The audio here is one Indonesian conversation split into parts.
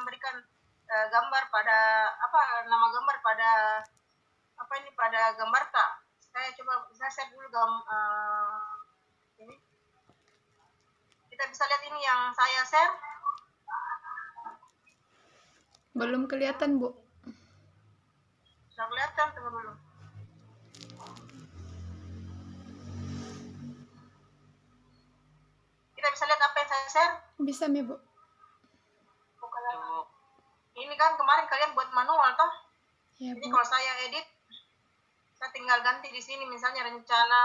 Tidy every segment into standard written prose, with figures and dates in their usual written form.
memberikan gambar pada nama gambar pada pada Gambarta. Saya share dulu ini. Kita bisa lihat ini yang saya share. Belum kelihatan, Bu. Sudah kelihatan, tunggu dulu. Kita bisa lihat apa yang saya share? Bisa, Mi, Bu. Ini kan kemarin kalian buat manual toh? Ya, Jadi Bu. kalau saya edit, saya tinggal ganti di sini misalnya rencana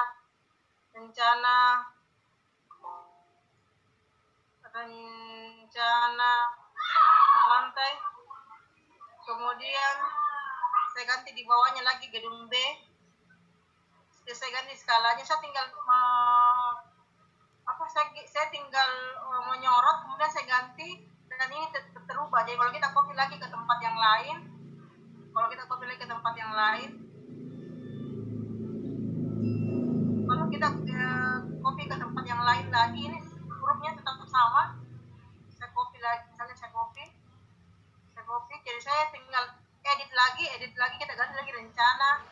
lantai. Kemudian saya ganti di bawahnya lagi gedung B. Saya ganti skalanya, saya tinggal saya tinggal menyorot, kemudian saya ganti dan ini terubah. Jadi kalau kita copy lagi ke tempat yang lain, kalau kita copy lagi ke tempat yang lain lagi, ini hurufnya tetap sama. Saya copy lagi, misalnya saya copy, jadi saya tinggal edit lagi, kita ganti lagi rencana,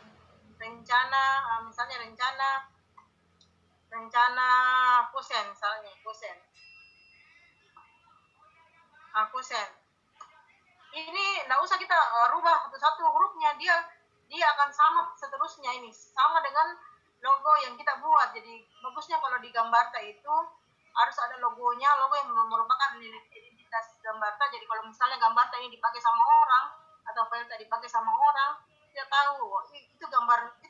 misalnya rencana kusen misalnya, kusen. Ini nggak usah kita rubah satu-satu hurufnya, dia akan sama seterusnya, ini sama dengan logo yang kita buat. Jadi bagusnya kalau di Gambarta itu harus ada logonya, logo yang merupakan identitas Gambarta. Jadi kalau misalnya Gambarta ini dipakai sama orang atau Velta dipakai sama orang, dia tahu itu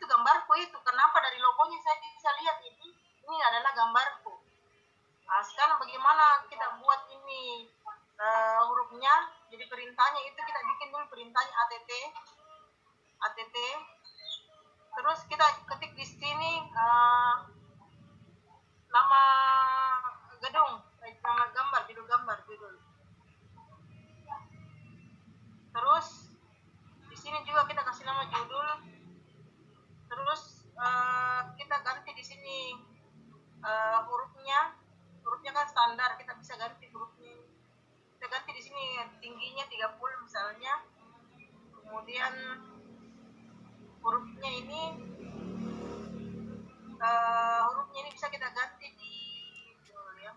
gambarku itu. Kenapa dari logonya saya bisa lihat ini adalah gambarku. Nah, sekarang bagaimana kita buat ini hurufnya? Jadi perintahnya itu kita bikin dulu perintahnya ATT. Terus kita ketik di sini nama gedung, nama gambar, judul. Terus di sini juga kita kasih nama judul. Terus kita ganti di sini hurufnya kan standar, kita bisa ganti hurufnya. Kita ganti di sini tingginya 30 misalnya. Kemudian hurufnya ini bisa kita ganti di ya.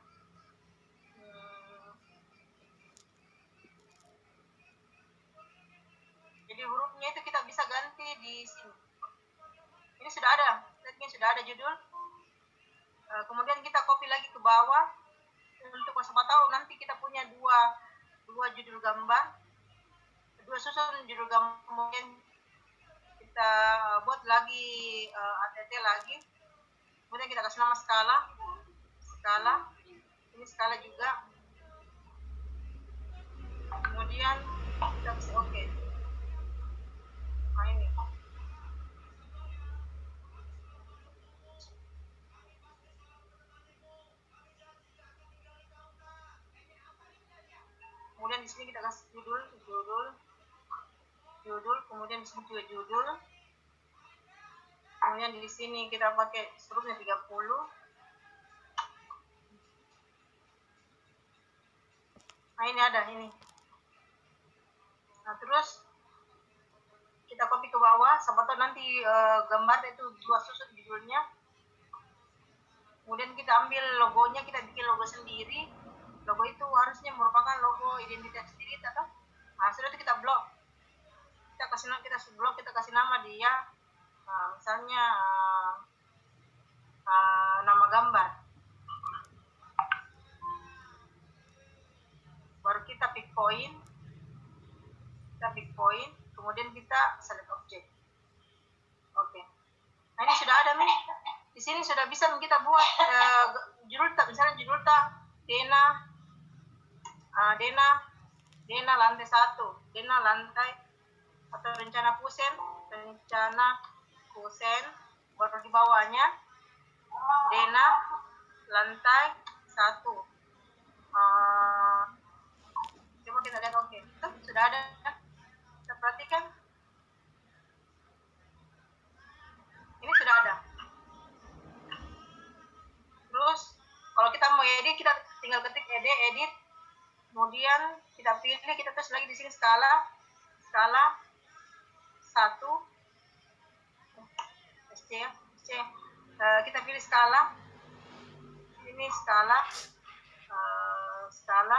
Jadi hurufnya itu kita bisa ganti di sini. Ini sudah ada, sudah ada judul. Kemudian kita copy lagi ke bawah untuk siapa tahu nanti kita punya dua judul gambar, dua susun judul gambar. Kemudian kita buat lagi ATT lagi. Kemudian kita kasih nama skala. Ini skala juga. Kemudian kita kasih oke. Nah ini. Kemudian di sini kita kasih judul, kemudian di sini juga judul. Kemudian di sini kita pakai hurufnya 30. Nah ini ada ini. Nah terus kita copy ke bawah, siapa tahu nanti gambar itu dua susun judulnya. Kemudian kita ambil logonya, kita bikin logo sendiri. Logo itu harusnya merupakan logo identitas diri atau setelah itu kita blok. Kita kasih nama dia, misalnya nama gambar. Baru kita pick point, kemudian kita select object. Oke. Nah ini sudah ada nih. Di sini sudah bisa kita buat judul misalnya judul Dena lantai 1, Dena lantai atau rencana kusen, baru di bawahnya Dena lantai 1. Coba kita lihat, oke. Itu sudah ada. Kita perhatikan. Ini sudah ada. Terus kalau kita mau edit, kita tinggal ketik edit. Kemudian kita pilih, kita tulis di sini skala 1 SC ya, SC. Kita pilih skala. Ini skala 1:100.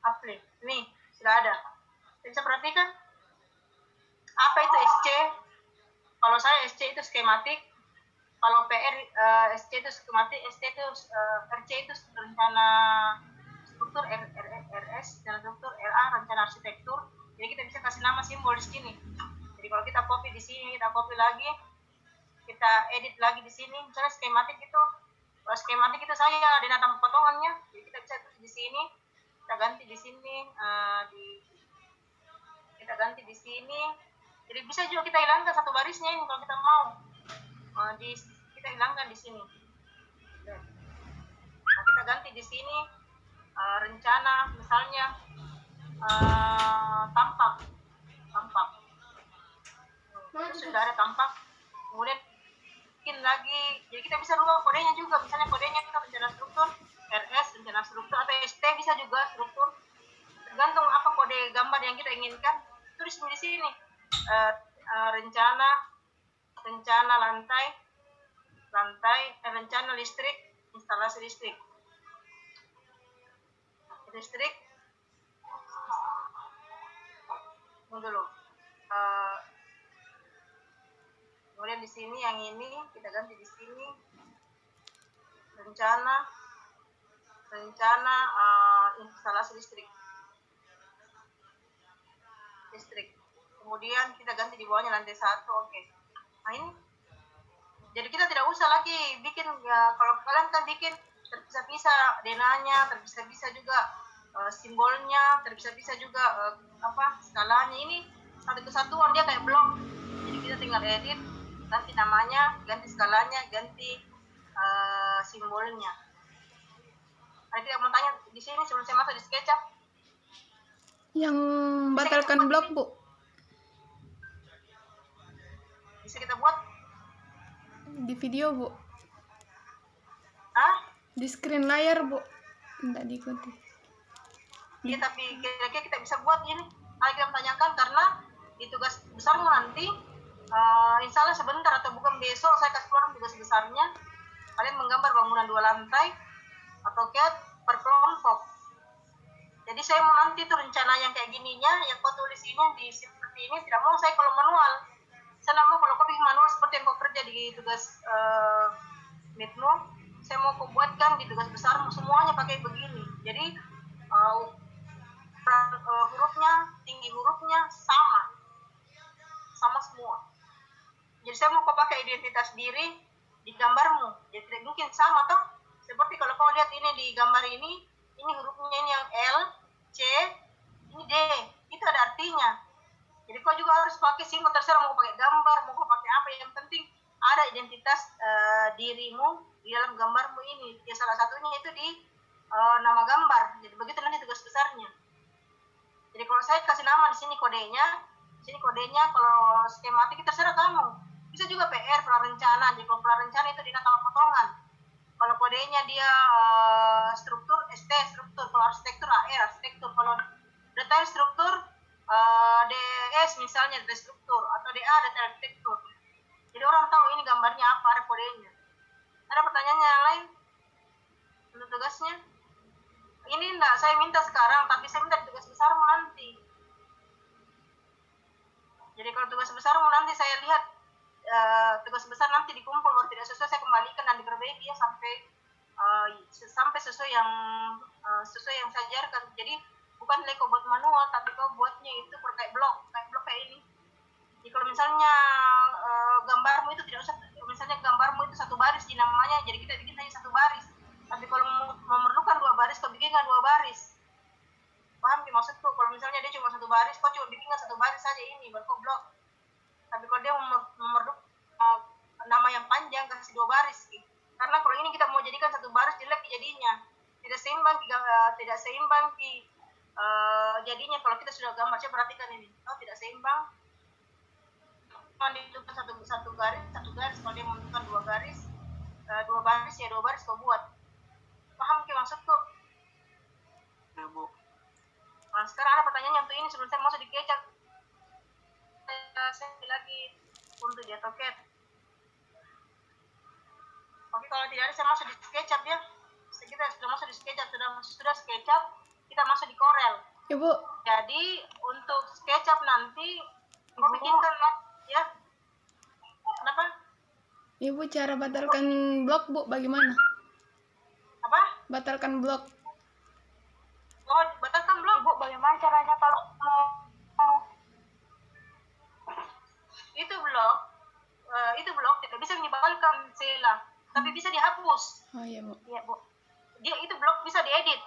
Apply. Nih, sudah ada. Bisa perhatikan apa itu SC? Kalau saya SC itu skematik. Kalau PR SC itu skematik, RC itu rencana struktur, RS dan struktur, RA rencana arsitektur. Jadi kita bisa kasih nama simbol di sini. Jadi kalau kita copy di sini, kita copy lagi, kita edit lagi di sini. Misalnya skematik itu saya ada nama potongannya. Jadi kita bisa tulis di sini, kita ganti di sini, kita ganti di sini. Jadi bisa juga kita hilangkan satu barisnya ini kalau kita mau. Kita hilangkan di sini. Nah, kita ganti di sini rencana, misalnya tampak. Sudah ada tampak. Kemudian bikin lagi. Jadi kita bisa rubah kodenya juga. Misalnya kodenya kita rencana struktur, RS rencana struktur, atau ST bisa juga struktur. Tergantung apa kode gambar yang kita inginkan. Tulis di sini. Rencana lantai, rencana listrik, instalasi listrik. Dulu. Kemudian di sini yang ini kita ganti di sini. Rencana instalasi listrik. Kemudian kita ganti di bawahnya lantai 1. Oke. Nah ini. Jadi kita tidak usah lagi bikin ya, kalau kalian kan bikin terpisah-pisah denanya, terpisah-pisah juga simbolnya, terpisah-pisah juga skalanya. Ini satu kesatuan, dia kayak blok. Jadi kita tinggal edit, ganti namanya, ganti skalanya, ganti simbolnya. Nah, kita mau tanya di sini sebelum saya masuk di SketchUp. Yang batalkan blok, Bu. Bisa kita buat di video, Bu. Di screen layar, Bu. Tidak diikuti. Iya, tapi kira-kira kita bisa buat ini. Ayo kita tanyakan, karena di tugas besarmu nanti insya Allah sebentar atau bukan besok saya kasih keluar tugas besarnya. Kalian menggambar bangunan 2 lantai atau CAD per kelompok. Jadi saya mau nanti tuh rencana yang kayak gininya, yang kau tulis ini di seperti ini, tidak mau saya kalau manual. Saya tidak mau kalau kau bikin manual seperti yang kau kerja di tugas Meetmu. Saya mau kau buatkan di tugas besar semuanya pakai begini. Jadi hurufnya, tinggi hurufnya sama semua. Jadi saya mau kau pakai identitas diri di gambarmu. Jadi tidak mungkin sama toh. Seperti kalau kau lihat ini di gambar ini hurufnya ini yang L, C, ini D. Itu ada artinya. Jadi kau juga harus pakai simbol, terserah mau pakai gambar, mau kau pakai apa, yang penting ada identitas dirimu di dalam gambarmu ini. Ya salah satunya itu di nama gambar. Jadi begitu nanti tugas besarnya. Jadi kalau saya kasih nama di sini kodenya, kalau skematik terserah kamu. Bisa juga PR prarencana. Jadi kalau prarencana itu di nama potongan. Kalau kodenya dia struktur ST struktur, kalau arsitektur AR arsitektur, kalau detail struktur DS misalnya detail struktur, atau DA detail arsitektur. Jadi orang tahu ini gambarnya apa, ada kodenya. Ada pertanyaannya yang lain untuk tugasnya? Ini enggak saya minta sekarang, tapi saya minta tugas besarmu nanti. Jadi kalau tugas besarmu nanti saya lihat tugas besar nanti dikumpul, baru tidak sesuai saya kembalikan dan diperbaiki ya sampai sesuai yang saya ajarkan. Jadi bukan lagi kau buat manual, tapi kau buatnya itu kayak blok kayak ini. Jadi kalau misalnya gambarmu itu tidak usah, misalnya gambarmu itu 1 baris di namanya, jadi kita bikin hanya 1 baris. Tapi kalau memerlukan 2 baris, kau bikinkan 2 baris. Paham maksudku? Kalau misalnya dia cuma 1 baris, kau cuma bikinkan 1 baris saja ini, baru kau blok. Tapi kalau dia memerlukan nama yang panjang, kasih 2 baris. Karena kalau ini kita mau jadikan 1 baris, jelek jadinya. Tidak seimbang jadinya kalau kita sudah gambar. Coba perhatikan ini. Oh, tidak seimbang. Kalau ditukar satu garis, kalau dia membutuhkan 2 garis, baris ya, 2 baris kau buat. Paham ke maksudku? Ya, Bu. Nah, sekarang ada pertanyaan untuk ini sebelum saya masuk di kecap. Saya lagi untuk di AutoCAD. Oke, kalau tidak ada saya masuk di SketchUp ya. Kita sudah masuk di SketchUp, sudah SketchUp, kita masuk di Corel. Ya Bu. Jadi untuk SketchUp nanti kau bikinkan ya. Kenapa? Ya Bu, cara batalkan blok Bu bagaimana? Apa? Batalkan blok. Oh, batalkan belum? Ibu, bagaimana caranya kalau itu blog tidak bisa menyebalkan Sela, tapi bisa dihapus. Oh iya Bu. Iya, Bu. Dia itu blog bisa diedit.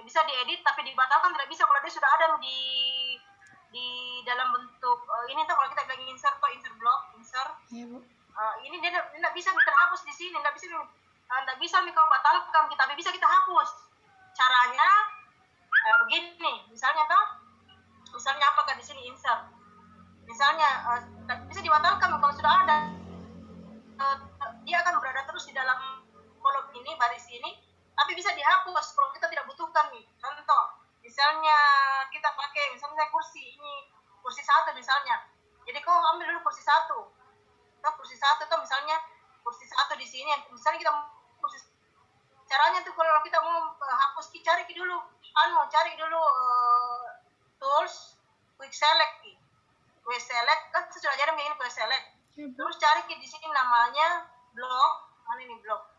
Bisa diedit tapi dibatalkan tidak bisa kalau dia sudah ada di dalam bentuk ini tuh kalau kita bilang insert blog, insert. Iya Bu. Ini dia tidak bisa terhapus di sini, tidak bisa kau batalkan, tapi bisa kita hapus. Caranya begini, misalnya apakah di sini insert, misalnya bisa dibatalkan kalau sudah ada, dia akan berada terus di dalam kolom ini, baris ini, tapi bisa dihapus kalau kita tidak butuhkan nih. Contoh, misalnya kita pakai misalnya kursi ini, kursi 1 misalnya, jadi kau ambil dulu kursi 1, atau misalnya kursi 1 di sini, misalnya kita kursi. Caranya tuh kalau kita mau hapus, cari dulu tools, quick select kan sudah ajarin begini quick select. Terus cari di sini namanya block, mana ini block,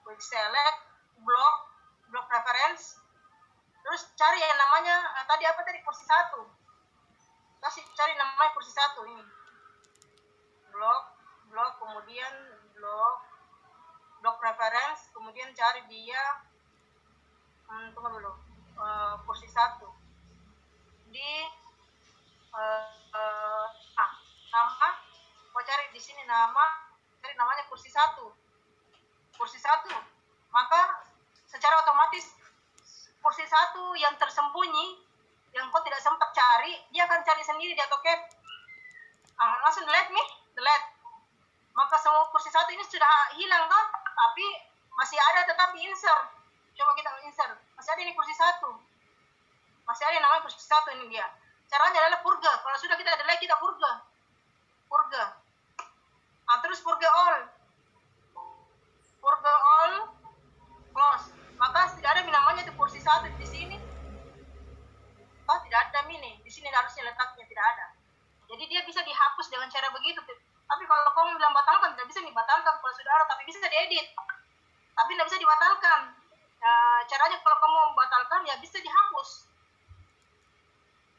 quick select, block preference. Terus cari yang namanya tadi kursi 1. Kasih cari namanya kursi 1 ini. Block kemudian block preference, kemudian cari dia tunggu dulu, kursi 1 di nama, kau cari di sini cari namanya kursi 1, maka secara otomatis kursi 1 yang tersembunyi yang kau tidak sempat cari, dia akan cari sendiri di AutoCAD. Langsung delete. Maka semua kursi 1 ini sudah hilang kan, tapi masih ada tetapi insert. Coba kita insert, masih ada ini kursi 1, masih ada namanya kursi 1 ini dia. Caranya adalah purga. Kalau sudah kita delete, kita purga. Terus purga all, close. Maka tidak ada namanya itu kursi 1 di sini. Tidak ada mini di sini, harusnya letaknya tidak ada. Jadi dia bisa dihapus dengan cara begitu. Tapi kalau kamu bilang batalkan, tidak bisa dibatalkan kalau sudah ada, tapi bisa diedit. Tapi tidak bisa dibatalkan. Caranya kalau kamu membatalkan, ya bisa dihapus.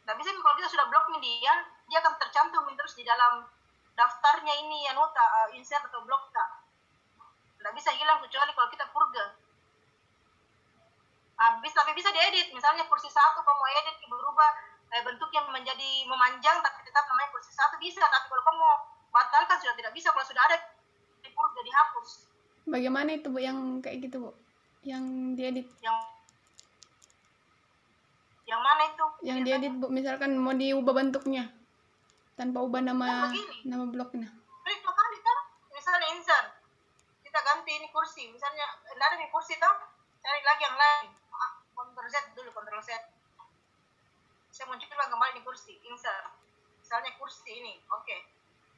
Tidak bisa kalau kita sudah blok dia akan tercantum terus di dalam daftarnya ini yang insert atau blok tak. Tidak bisa hilang kecuali kalau kita purga. Tapi bisa diedit. Misalnya kursi 1 kamu edit berubah bentuknya menjadi memanjang, tapi tetap namanya kursi 1 bisa. Tapi kalau kamu batalkan sudah tidak bisa kalau sudah ada dipurga, dihapus. Bagaimana itu Bu yang kayak gitu Bu? Yang diedit? Yang mana itu? Yang diedit Bu, misalkan mau diubah bentuknya tanpa ubah nama bloknya. Klik 2 kali kan? Misalnya insert, kita ganti ini kursi. Misalnya tidak ada nih kursi toh, cari lagi yang lain. Ctrl Z. Saya mau coba kembali di kursi, insert. Misalnya kursi ini, oke.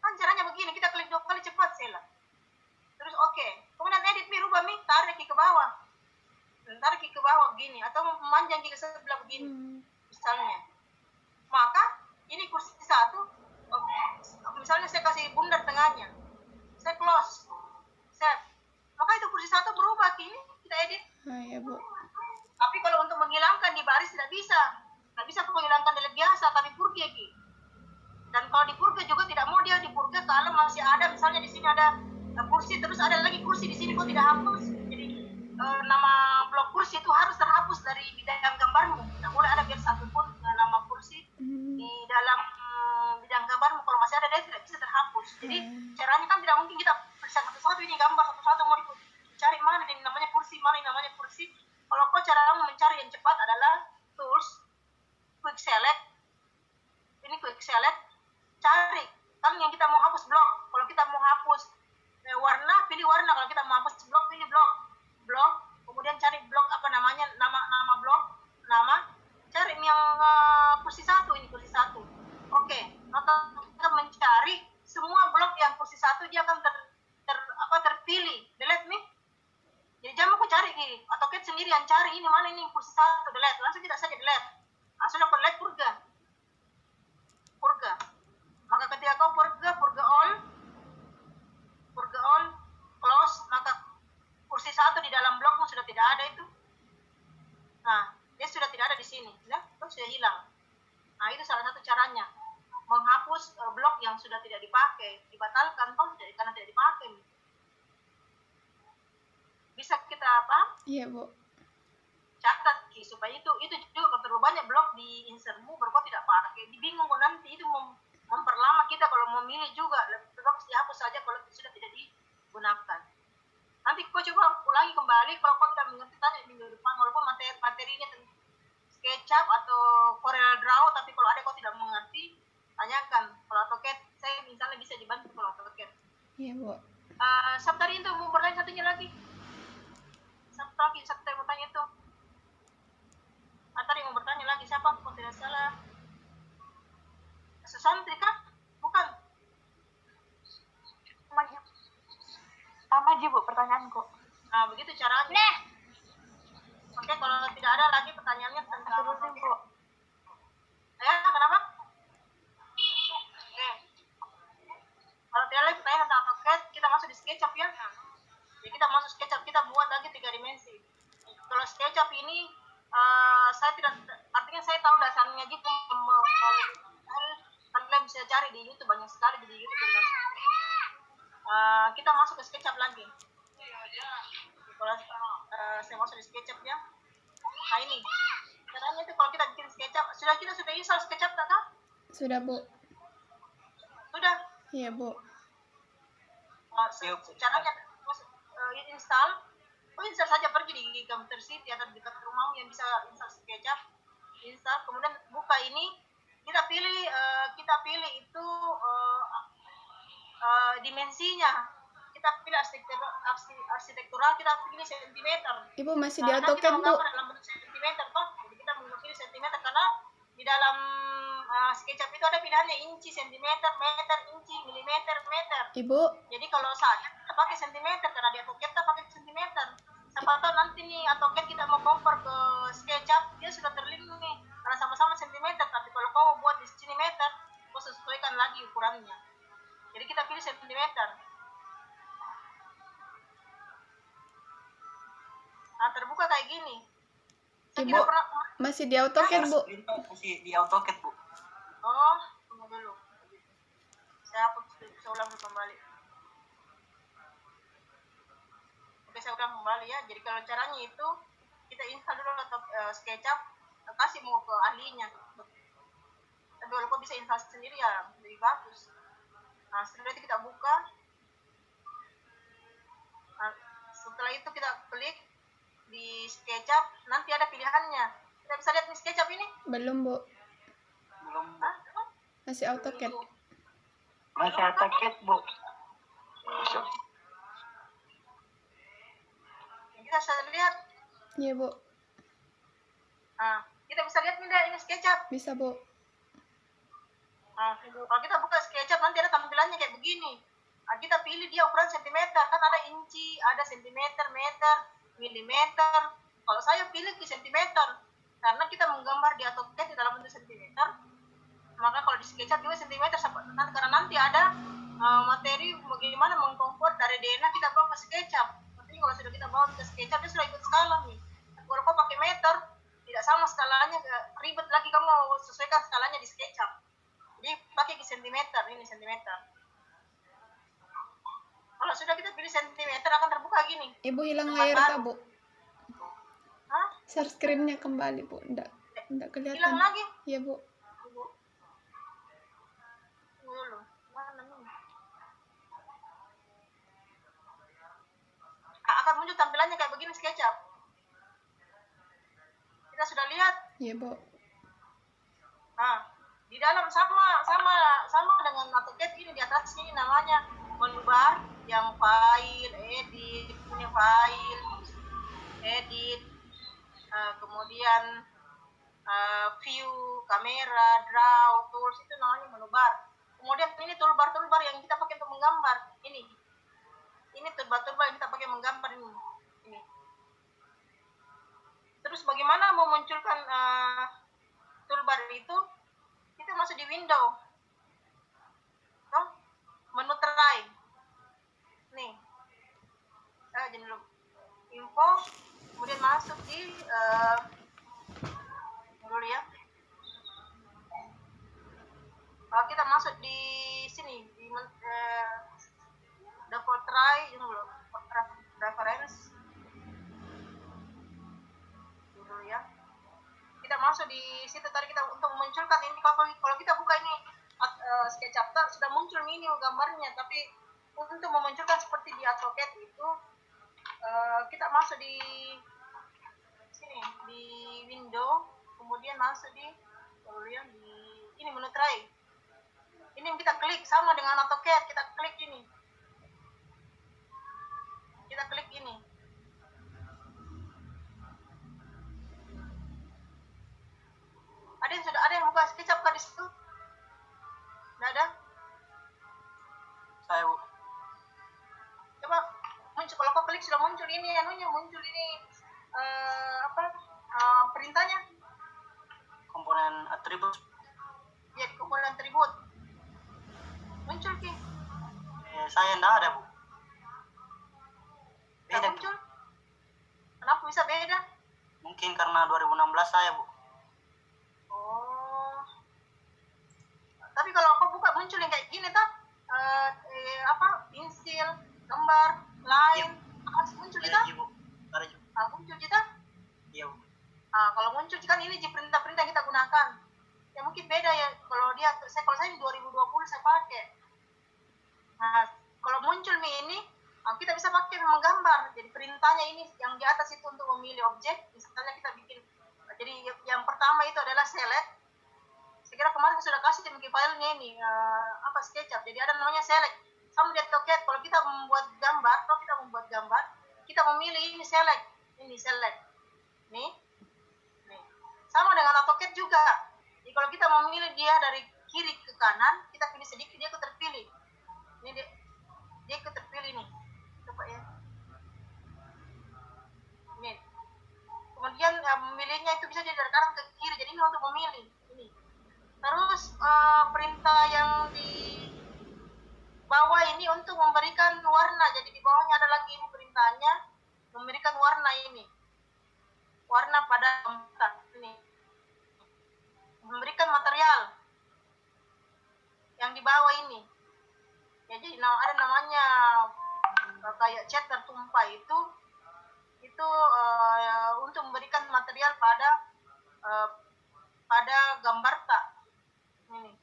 Kan caranya begini, kita klik 2 kali cepat Sela. Terus oke. Kemudian edit rubah tarik ke bawah. Tarik ke bawah begini atau memanjang ke sebelah begini. Misalnya. Maka ini kursi 1, misalnya saya kasih bundar tengahnya. Saya close. Set. Maka itu kursi 1 berubah ini kita edit. Ya Bu. Tapi kalau untuk menghilangkan di baris tidak bisa. Tidak bisa menghilangkan delete biasa, tapi purga ki. Dan kalau dipurga juga tidak mau dia dipurga kalau masih ada, misalnya di sini ada kursi, terus ada lagi kursi di sini kok tidak hapus. Jadi nama blok kursi itu harus terhapus dari bidang gambarmu. Tidak boleh ada biar satu pun nama kursi di dalam bidang gambarmu. Kalau masih ada dia tidak bisa terhapus. Jadi caranya kan tidak mungkin kita periksa satu-satu ini gambar satu-satu mau cari mana ini namanya kursi, mana ini namanya kursi. Kalau kau cara mencari yang cepat adalah tools, quick select. Ini quick select. Cari kan yang kita mau hapus blok. Kalau kita mau hapus warna, pilih warna. Kalau kita mau hapus blok, terpilih delete nih. Jadi jangan aku cari gini, AutoCAD sendiri yang cari ini mana ini kursi 1 delete, langsung kita saja delete. Langsung aku delete purga. Maka ketika kau purga all, close, maka kursi 1 di dalam blokmu sudah tidak ada itu. Nah, dia sudah tidak ada di sini, ya, itu sudah hilang. Nah, itu salah satu caranya, menghapus blok yang sudah tidak dipakai, dibatalkan karena tidak dipakai. Bisa kita apa? Iya, Bu. Catat supaya itu juga kalau terlalu banyak blok di insertmu baru kau tidak pakai, dibingung kok nanti itu memperlama kita kalau memilih juga, lebih bagus dihapus saja kalau sudah tidak digunakan. Nanti kau coba ulangi kembali kalau kau tidak mengerti, tanya minggu depan walaupun materinya SketchUp atau Corel Draw, tapi kalau ada kau tidak mengerti tanyakan. Kalau AutoCAD saya misalnya bisa dibantu kalau AutoCAD. Iya, Bu. Tadi itu mau bertanya satunya lagi. Satu yang mau tanya itu. Tadi mau bertanya lagi siapa? Kalau tidak salah. Sesantri kah? Bukan. Sama aja Bu pertanyaanku. Nah, begitu caranya. Oke, kalau tidak ada lagi pertanyaannya tentang Terusin Bu. Ya, kenapa? Oke. Kalau tidak lagi pertanyaan tentang AutoCAD, kita masuk di SketchUp ya. Jadi kita masuk SketchUp, kita buat lagi 3 dimensi. Kalau SketchUp ini saya tidak, artinya saya tahu dasarnya gitu. Kalian bisa cari di YouTube, banyak sekali di YouTube. Kita masuk ke SketchUp lagi. Kalau saya masuk di SketchUp ya. Nah ini caranya itu kalau kita bikin SketchUp, sudah install SketchUp tak? Sudah, Bu. Sudah. Iya, Bu. Caranya install saja, pergi di Computer City atau di dekat rumahmu yang bisa install SketchUp, install, kemudian buka ini, kita pilih itu dimensinya, kita pilih arsitektural, kita pilih sentimeter. Ibu masih di AutoCAD, Bu. Dalam bentuk sentimeter toh, jadi kita pilih sentimeter karena di dalam SketchUp itu ada pilihannya inci, sentimeter, meter, inci, milimeter, meter. Ibu. Jadi kalau saya kita pakai sentimeter karena di AutoCAD kita pakai sentimeter. Siapa tahu nanti nih AutoCAD kita mau compare ke SketchUp, dia sudah terlink nih karena sama-sama sentimeter. Tapi kalau kau buat di sini meter, kau sesuaikan lagi ukurannya. Jadi kita pilih sentimeter. Nah, terbuka kayak gini. Ibu masih di AutoCAD, Bu. Masih di AutoCAD, Bu. Oh, tunggu dulu. Saya ulang kembali. Oke, saya ulang kembali ya. Jadi kalau caranya itu kita install dulu atau SketchUp, kasih mau ke ahlinya. Tapi kalau kau bisa install sendiri ya lebih bagus. Nah, setelah itu kita buka. Nah, setelah itu kita klik di SketchUp, nanti ada pilihannya. Kita bisa lihat nih SketchUp ini? Belum, Bu. Belum. Hah? Masih AutoCAD. Masih AutoCAD, Bu. Kita bisa lihat. Iya, Bu. Nah, kita bisa lihat nih ini SketchUp. Bisa, Bu. Nah, kalau kita buka SketchUp nanti ada tampilannya kayak begini. Nah, kita pilih dia ukuran sentimeter, kan ada inci, ada sentimeter, meter, milimeter. Kalau saya pilih di sentimeter, karena kita menggambar di AutoCAD di dalam bentuk sentimeter, maka kalau di SketchUp juga sentimeter, karena nanti ada materi bagaimana mengkonvert dari DNA kita bawa ke SketchUp. Tapi kalau sudah kita bawa ke SketchUp, dia sudah ikut skala nih. Kalau kau pakai meter, tidak sama skalanya, ribet lagi kamu mau sesuaikan skalanya di SketchUp. Jadi pakai di sentimeter, ini sentimeter. Kalau sudah kita pilih sentimeter akan terbuka gini. Ibu hilang layar kah, Bu? Hah? Share screen-nya kembali, Bu. Enggak kelihatan. Hilang lagi? Iya, Bu. Tunggu dulu. Mana nih? Akan muncul tampilannya kayak begini SketchUp. Kita sudah lihat. Iya, Bu. Nah, di dalam sama dengan AutoCAD ini di atas ini namanya menu bar, yang file, edit, punya file, edit, kemudian view, kamera, draw, tools, itu namanya menu bar. Kemudian ini toolbar yang kita pakai untuk menggambar. Ini turba yang kita pakai menggambar ini. Terus bagaimana mau munculkan toolbar itu? Kita masuk di window, menu try. Nih, jadi dulu info, kemudian masuk di dulu ya. Kalau kita masuk di sini di default try dulu, reference dulu ya. Kita masuk di situ tadi kita untuk memunculkan ini. Kalau kita buka ini SketchUp sudah muncul ini gambarnya, tapi untuk memunculkan seperti di AutoCAD itu kita masuk di sini di window, kemudian masuk di ini menu try. Ini kita klik sama dengan AutoCAD, kita klik ini. Kita klik ini. Ada yang buka SketchUp di situ? Nggak ada? Saya, Bu. Coba muncul, kalau kau klik sudah muncul ini muncul ini perintahnya. Komponen atribut. Ya, di komponen atribut. Muncul Ki. Saya enggak ada, Bu. Nggak Beda. muncul. Kenapa bisa beda? Mungkin karena 2016 saya, Bu. Oh. Tapi kalau kau buka muncul yang kayak gini toh, pensil, gambar, line, muncul kita? Iya, Bu. Ada, Bu. Muncul kita? Iya, Bu. Kalau muncul kan ini perintah-perintah yang kita gunakan. Ya mungkin beda ya kalau saya 2020 saya pakai. Nah, kalau muncul ini kita bisa pakai menggambar. Jadi perintahnya ini yang di atas itu untuk memilih objek. Misalnya kita bikin. Jadi yang pertama itu adalah select. Saya kira kemarin sudah kasih di filenya ini SketchUp. Jadi ada namanya select. Sama di AutoCAD kalau kita membuat gambar, kita memilih ini select. Ini select. Nih. Sama dengan AutoCAD juga. Jadi kalau kita memilih dia dari kiri ke kanan, kita pilih sedikit dia ikut terpilih. Ini dia ikut terpilih nih. Coba ya. Ini. Kemudian memilihnya itu bisa dari kanan ke kiri. Jadi ini untuk memilih. Ini. Terus perintah yang di bawah ini untuk memberikan warna. Jadi di bawahnya ada lagi ini perintahnya memberikan warna ini. Warna pada gambar ini. Memberikan material yang di bawah ini. Ya, jadi ada namanya kayak cat tertumpah itu untuk memberikan material pada gambar tak ini.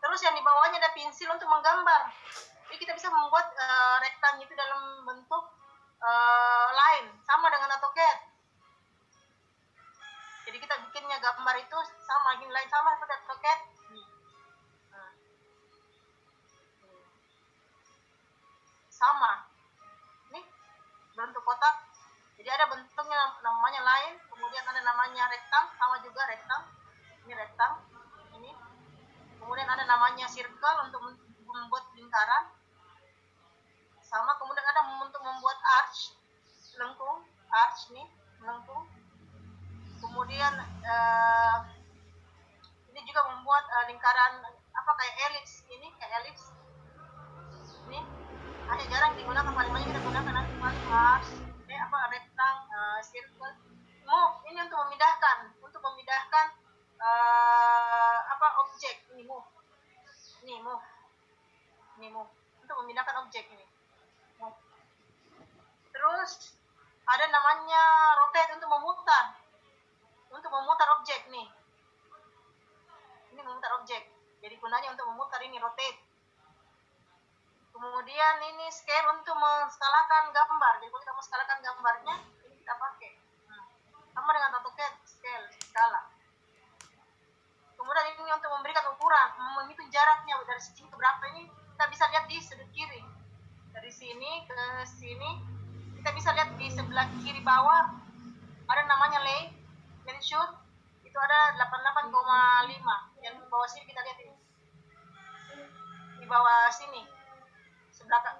Terus yang di bawahnya ada pensil untuk menggambar. Jadi kita bisa membuat rektang itu dalam bentuk line sama dengan AutoCAD. Jadi kita bikinnya gambar itu sama, ini line sama seperti AutoCAD. Sama. Nih, bentuk kotak. Jadi ada bentuknya namanya line, kemudian ada namanya rektang, sama juga rektang. Ini rektang. Ini. Kemudian ada namanya circle untuk membuat lingkaran. Sama, kemudian ada untuk membuat arch, lengkung, arch nih, melengkung. Kemudian ini juga membuat lingkaran kayak elips ini, kayak elips. Ini hanya jarang digunakan, paling banyak kita gunakan nanti paling arch, rektang, circle. Move ini untuk memindahkan objek ini move. Ini move untuk memindahkan objek ini. Move. Terus ada namanya rotate untuk memutar objek nih. Ini memutar objek. Jadi gunanya untuk memutar ini rotate. Kemudian ini scale untuk menskalakan gambar. Jadi kalau kita mau skalakan gambarnya, ini kita pakai. Sama dengan AutoCAD, skala. Kemudian ini untuk memberikan ukuran, menghitung jaraknya dari sini ke berapa ini, kita bisa lihat di sudut kiri. Dari sini ke sini, kita bisa lihat di sebelah kiri bawah, ada namanya measure, itu ada 88,5. Yang di bawah sini kita lihat ini. Di bawah sini.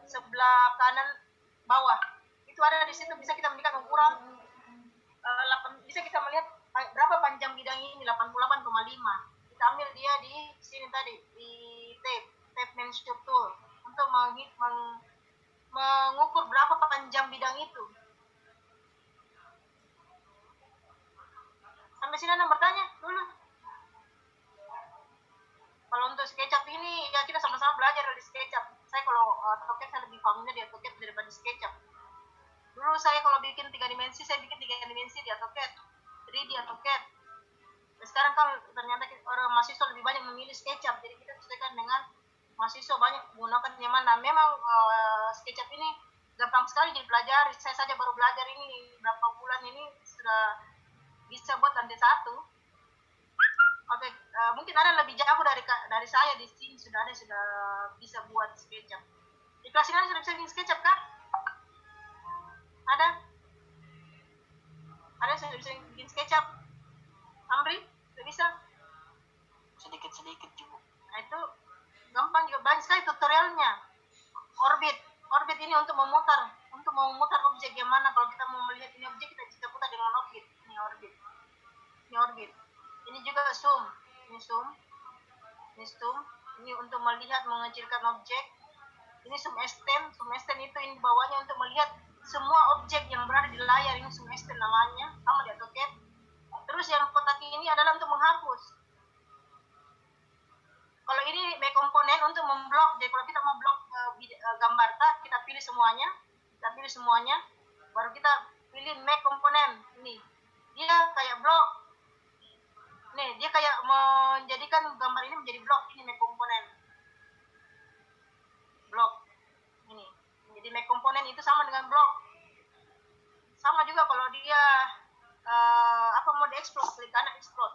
sebelah kanan bawah. Itu ada di situ, bisa kita melihat ukuran bisa kita melihat berapa panjang bidang ini, 88,5. Kita ambil dia di sini tadi, di tape measure tool untuk mengukur berapa panjang bidang itu. Sampai sini Anda bertanya dulu. Kalau untuk SketchUp ini, ya kita sama-sama belajar dari SketchUp. Saya kalau AutoCAD saya lebih familiar di AutoCAD daripada SketchUp. Dulu saya kalau bikin 3 dimensi, saya bikin 3 dimensi di AutoCAD, 3D AutoCAD. Dan sekarang kalau ternyata orang mahasiswa lebih banyak memilih SketchUp, jadi kita sesuaikan dengan mahasiswa banyak menggunakan yang mana. Memang SketchUp ini gampang sekali dipelajari. Saya saja baru belajar ini berapa bulan ini sudah bisa buat lantai 1. Oke, mungkin ada lebih jago dari saya di sini, sudah bisa buat SketchUp. Di kelas ini sudah bisa bikin SketchUp kan? Ada sudah bisa bikin SketchUp? Amri, sudah bisa? Sedikit juga. Nah, itu gampang juga, banyak sekali tutorialnya. Orbit ini untuk memutar objek yang mana. Kalau kita mau melihat ini objek, kita putar dengan orbit. Ini orbit. Ini juga zoom. Ini untuk melihat, mengecilkan objek. Ini zoom extend itu ini bawahnya untuk melihat semua objek yang berada di layar. Ini zoom extend namanya, sama di AutoCAD. Terus yang kotak ini adalah untuk menghapus. Kalau ini make komponen untuk memblok. Jadi kalau kita mau blok gambar kita pilih semuanya, baru kita pilih make komponen. Ini dia kayak blok. Nih, dia kayak menjadikan gambar ini menjadi blok. Ini make komponen. Blok. Ini. Jadi make komponen itu sama dengan blok. Sama juga kalau dia mau diexplode, klik kanan explode.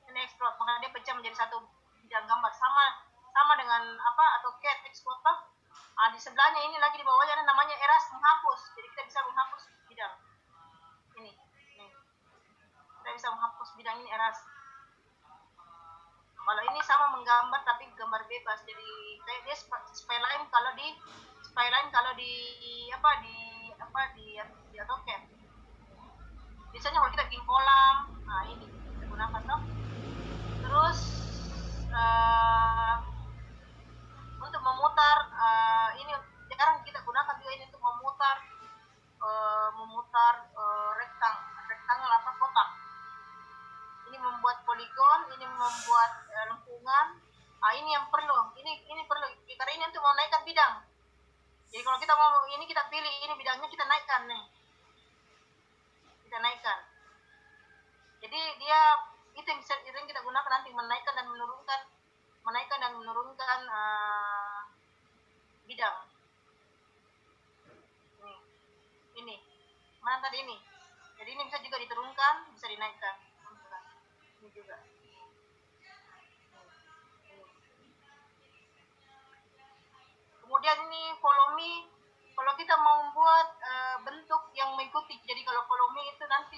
Ini explode, maka dia pecah menjadi satu bidang gambar. Sama dengan AutoCAD explode. Di sebelahnya ini lagi di bawahnya ada namanya erase, menghapus. Jadi kita bisa menghapus bidang. Ini. Kita bisa menghapus bidang ini, erase. Kalau ini sama menggambar tapi gambar bebas. Jadi kayak dia spline kalau di AutoCAD. Biasanya kalau kita bikin kolam, ini kita gunakan toh. Terus untuk memutar, ini jarang kita gunakan juga ini untuk memutar rectangle kotak. Ini membuat poligon, ini membuat lengkungan. Ini yang perlu. Ini perlu karena ini untuk menaikkan bidang. Jadi kalau kita mau ini, kita pilih ini bidangnya, kita naikkan nih. Kita naikkan. Jadi dia itu yang kita gunakan nanti, menaikkan dan menurunkan bidang. Ini. Mana tadi ini? Jadi ini bisa juga diturunkan, bisa dinaikkan. Ini juga. Kemudian ini volume. Kalau kita mau membuat bentuk yang mengikuti, jadi kalau volume itu nanti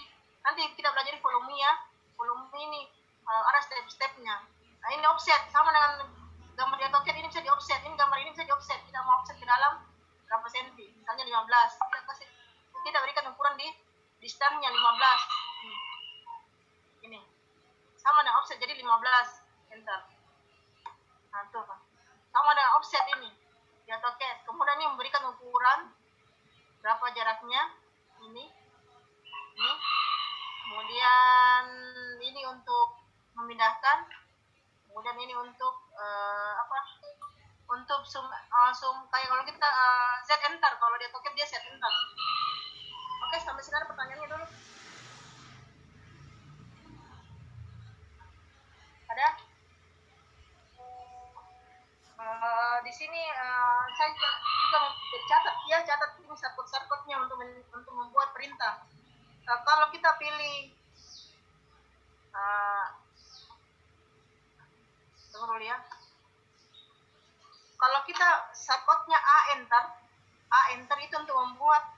kita belajar volume ya. Volume ini ada step-stepnya. Nah, ini offset sama dengan gambar di AutoCAD, ini bisa di offset. Ini gambar ini bisa di offset. Kita mau offset ke dalam berapa senti? Misalnya 15. Kita berikan ukuran di distance-nya 15. Ini. Sama dengan offset, jadi 15. Enter. Nah, tuh. Sama dengan offset ini di AutoCAD. Kemudian ini memberikan ukuran berapa jaraknya. Ini. Kemudian ini untuk memindahkan. Kemudian ini untuk untuk zoom kayak kalau kita Z enter, kalau di AutoCAD dia Z enter. Oke, sampai sini ada pertanyaannya dulu. Ada? Di sini saya juga catat ini shortcut-nya untuk membuat perintah. Kalau kita pilih tunggu dulu ya. Kalau kita shortcut-nya A enter itu untuk membuat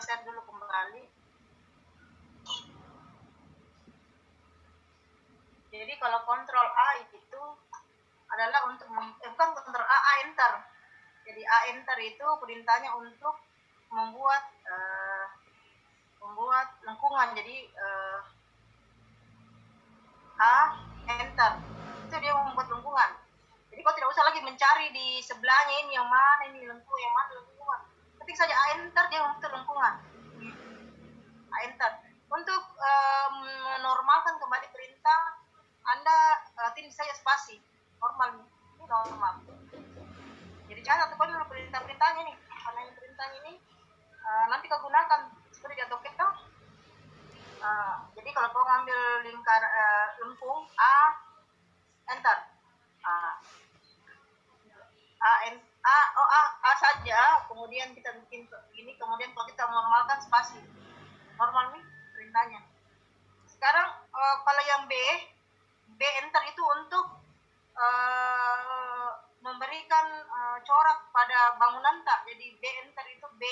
share dulu kembali. Jadi kalau kontrol A itu adalah untuk bukan counter A enter. Jadi A enter itu perintahnya untuk membuat lengkungan. Jadi A enter itu dia membuat lengkungan. Jadi kau tidak usah lagi mencari di sebelahnya ini yang mana ini lengkungan, yang mana lengkungan. Ketik saja A enter dia membuat lengkungan. A enter. Untuk menormalkan kembali perintah, Anda tulis saja spasi. Normal ini normal. Jadi jangan satu dulu perintah-perintahnya nih. Karena ini perintah ini nanti kau gunakan seperti di AutoCAD toh. Jadi kalau kau ngambil lengkung A enter. A saja, kemudian kita bikin ini, kemudian kalau kita normalkan spasi. Normal nih perintahnya. Sekarang kalau yang B enter itu untuk memberikan corak pada bangunan tak. Jadi B enter itu B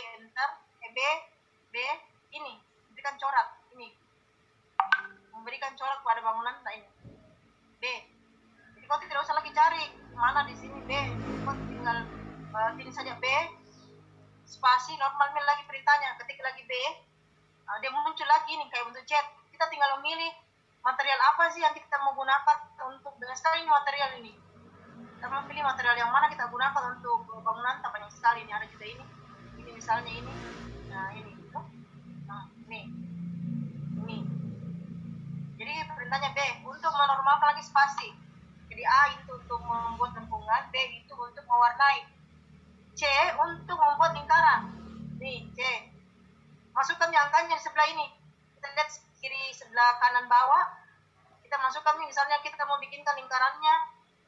ini memberikan corak ini, memberikan corak pada bangunan tak ini B. Jadi kau tidak usah lagi cari mana di sini B, kau tinggal pilih saja B spasi normalnya lagi perintahnya. Ketik lagi B, dia muncul lagi nih kayak bentuk chat. Kita tinggal memilih material apa sih yang kita mau gunakan untuk dengan sekali ini material ini. Kita mau pilih material yang mana kita gunakan untuk bangunan tak banyak sekali. Ini ada juga ini misalnya ini, nah ini, ini. Jadi perintahnya B untuk menormalkan lagi spasi. Jadi A itu untuk membuat lengkungan, B itu untuk mewarnai, C untuk membuat lingkaran. Nih C. Masukkan angkanya di sebelah ini. Kita lihat kiri sebelah kanan bawah. Kita masukkan nih, misalnya kita mau bikinkan lingkarannya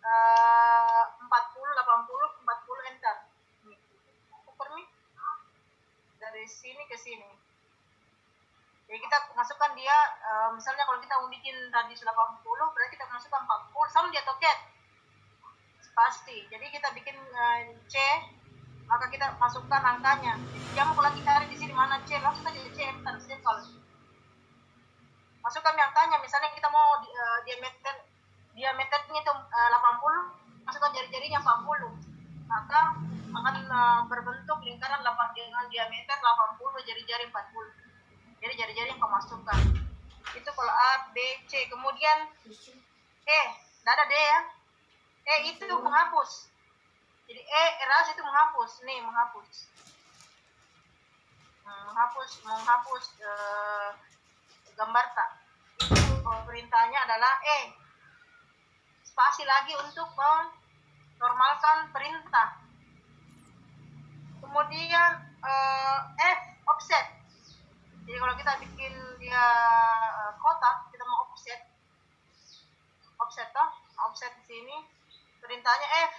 40, 80, 40 enter. Nih. Ukur nih. Dari sini ke sini. Jadi kita masukkan dia, misalnya kalau kita mau bikin radius 80, berarti kita masukkan 40, sama di AutoCAD. Pasti. Jadi kita bikin C, maka kita masukkan angkanya. Jangan kalau lagi cari di sini mana C, langsung aja C enter, simple. Masukkan angkanya, misalnya kita mau diameternya itu 80, masukkan jari-jarinya 40. Maka akan berbentuk lingkaran dengan diameter 80, jari-jari 40. Jadi jari-jari yang kau masukkan. Itu kalau A, B, C. Kemudian E, tidak ada D ya. E itu menghapus. Jadi eras itu menghapus. Nih menghapus. Menghapus gambar tak. Itu perintahnya adalah E. Spasi lagi untuk menormalkan perintah. Kemudian F, offset. Jadi kalau kita bikin dia kotak, kita mau offset toh, offset di sini. Perintahnya F.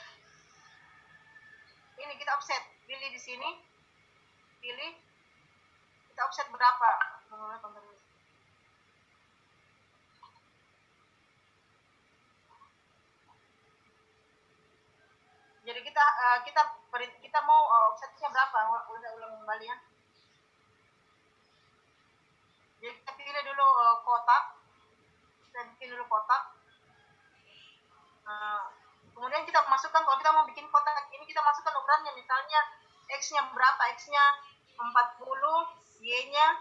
Ini kita offset, pilih di sini, pilih. Kita offset berapa? Jadi kita mau offsetnya berapa? Ulang kembali ya. Jadi kita pilih dulu kotak. Kita bikin dulu kotak. Kemudian kita masukkan, kalau kita mau bikin kotak ini, kita masukkan ukurannya. Misalnya X-nya berapa? X-nya 40, Y-nya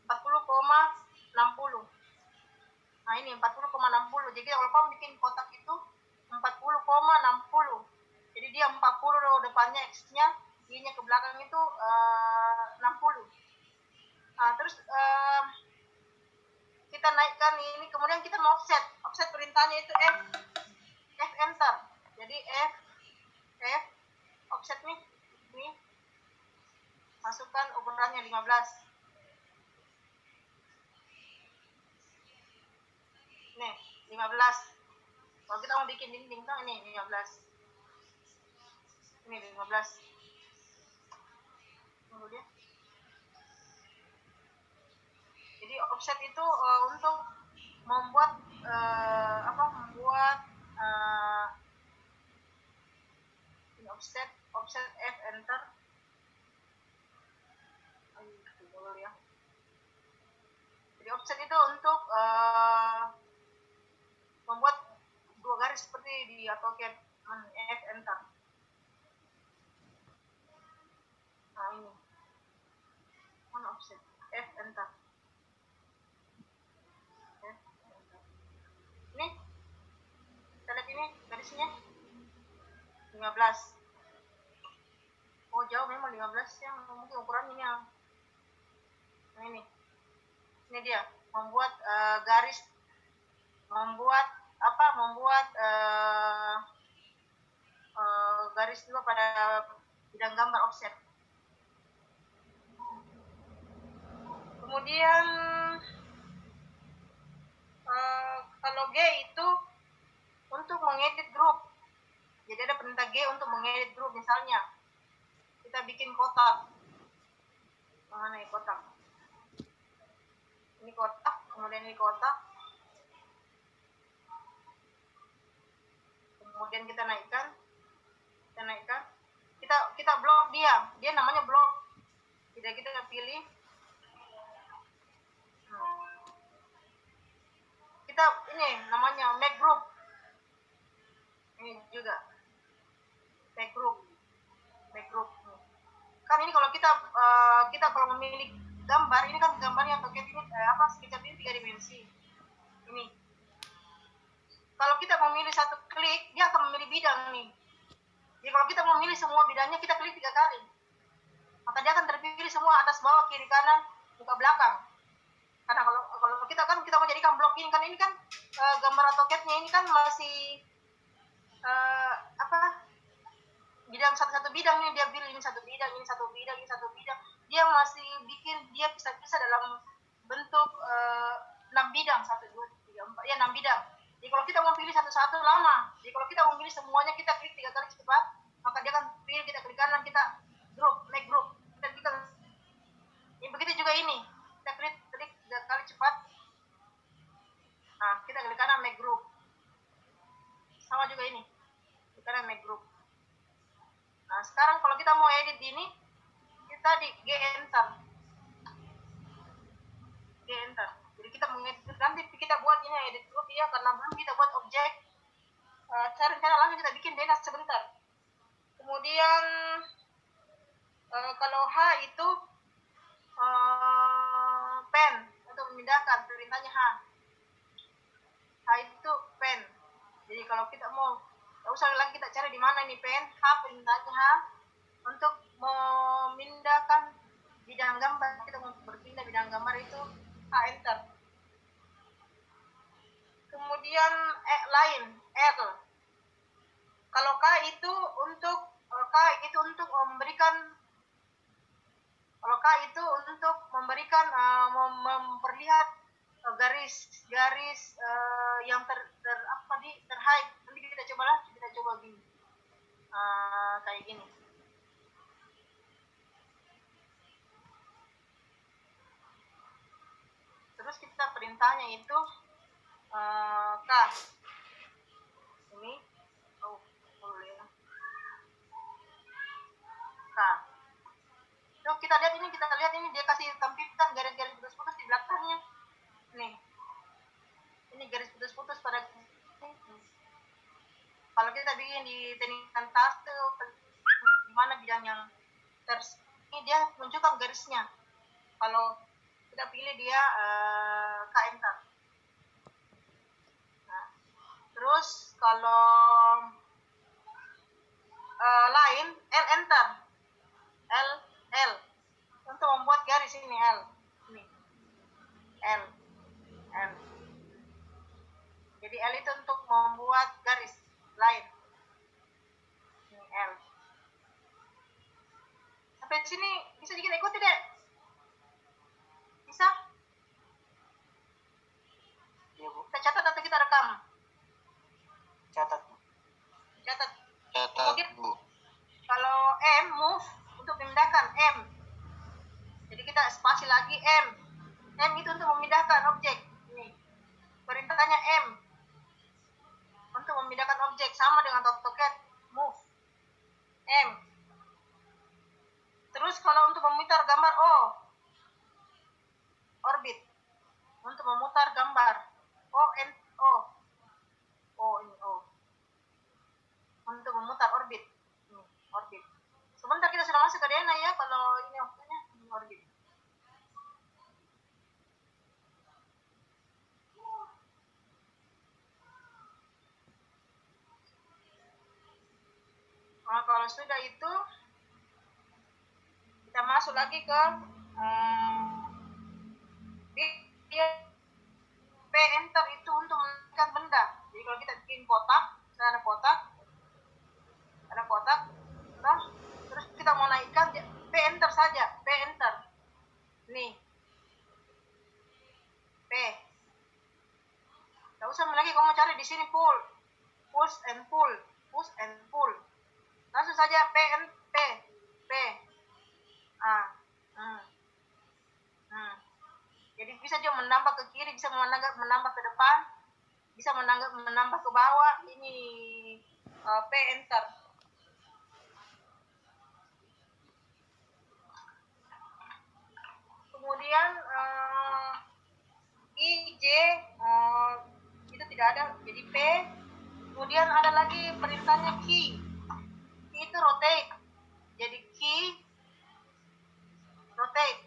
40,60. Nah ini 40,60. Jadi kalau kamu bikin kotak itu 40,60. Jadi dia 40 depannya X-nya, Y-nya ke belakang itu 60. Terus kita naikkan ini, kemudian kita mau offset perintahnya itu F enter. Jadi F offset nih masukkan ukurannya 15. Nih 15. Kalau kita mau bikin dinding tuh ini 15. Ini 15. Kemudian jadi offset itu untuk membuat offset F enter. Ya. Jadi offset itu untuk membuat dua garis garis seperti di AutoCAD F enter. Nah ini mana offset F enter. F enter. Ini kita lihat ini garisnya 15. Oh jauh memang 15 yang mungkin ukuran ini yang nah ini dia membuat garis, membuat garis dua pada bidang gambar offset. Kemudian kalau G itu untuk mengedit grup. Jadi ada perintah G untuk mengedit grup. Misalnya kita bikin kotak. Mana ini kotak? Ini kotak, kemudian ini kotak. Kemudian kita naikkan. Kita blok dia namanya blok. Tidak kita pilih. Kita ini namanya make group. Ini juga make group. Kan ini kalau kita kalau memilih gambar, ini kan gambarnya AutoCAD ini sketchup ini 3 dimensi. Ini. Kalau kita memilih satu klik, dia akan memilih bidang nih. Jadi kalau kita memilih semua bidangnya, kita klik 3 kali. Maka dia akan terpilih semua atas, bawah, kiri, kanan, muka, belakang. Karena kalau kita mau jadikan blok ini kan gambar AutoCAD-nya ini kan masih bidang satu bidang nih, dia pilih ini satu bidang, ini satu bidang, ini satu bidang. Dia masih bikin dia bisa dalam bentuk 6 bidang, 1 2 3 4 ya 6 bidang. Jadi kalau kita mau pilih satu-satu lama. Jadi kalau kita mau pilih semuanya, kita klik 3 kali cepat, maka dia akan pilih, kita klik kanan, kita make group. Begitu juga ini. Kita klik 3 kali cepat. Nah, kita klik kanan make group. Sama juga ini. Klik kanan make group. Nah, sekarang kalau kita mau edit ini, kita di G enter. Jadi kita mengedit, nanti kita buat ini edit group ya, karena belum kita buat objek. Cara langsung kita bikin dena sebentar. Kemudian kalau H itu pen untuk memindahkan, perintahnya H itu pen. Jadi kalau kita mau, tak usah lagi kita cari di mana ini pen, H perintahnya H untuk memindahkan bidang gambar. Kita mau berpindah bidang gambar itu H enter. Kemudian lain L. Kalau K itu untuk memberikan, memperlihat garis yang terhide. Nanti kita coba gini, kayak gini. Terus kita perintahnya itu K ini ya. K. Yuk kita lihat ini dia kasih tampilkan garis-garis putus-putus di belakangnya. Nih. Ini garis putus-putus pada ini. Kalau kita bikin di teknikan taste, di mana bidang yang ini dia menunjukkan garisnya. Kalau kita pilih dia K enter. Nah, terus kalau lain L enter. L untuk membuat garis ini L. Ini. L. Jadi L itu untuk membuat garis lain. Ini L. Sampai sini bisa dikit ikuti deh. Bisa? Iya, Bu. Kita catat atau kita rekam? Catat, Kemudian, Bu. kalau M, move, untuk memindahkan M. Jadi kita spasi lagi M. M itu untuk memindahkan objek. Ini. Perintahnya M. Untuk memindahkan objek, sama dengan AutoCAD, move. M. Terus kalau untuk memutar gambar O, orbit. Untuk memutar gambar O, ini O. Sebentar kita sudah masuk ke DNA ya, kalau ini waktunya orbit. Nah, kalau sudah itu kita masuk lagi ke dia P enter itu untuk menekan benda. Jadi kalau kita bikin kotak, misalnya ada kotak, nah, terus kita mau naikkan P enter saja, P enter. Nih, P. Tidak usah lagi kamu cari di sini pull, push and pull, push and pull. Langsung saja P. Jadi bisa juga menambah ke kiri, bisa menambah ke depan, bisa menambah ke bawah. Ini P enter. Kemudian I, J itu tidak ada, jadi P. Kemudian ada lagi perintahnya key. Key itu rotate. Jadi key rotate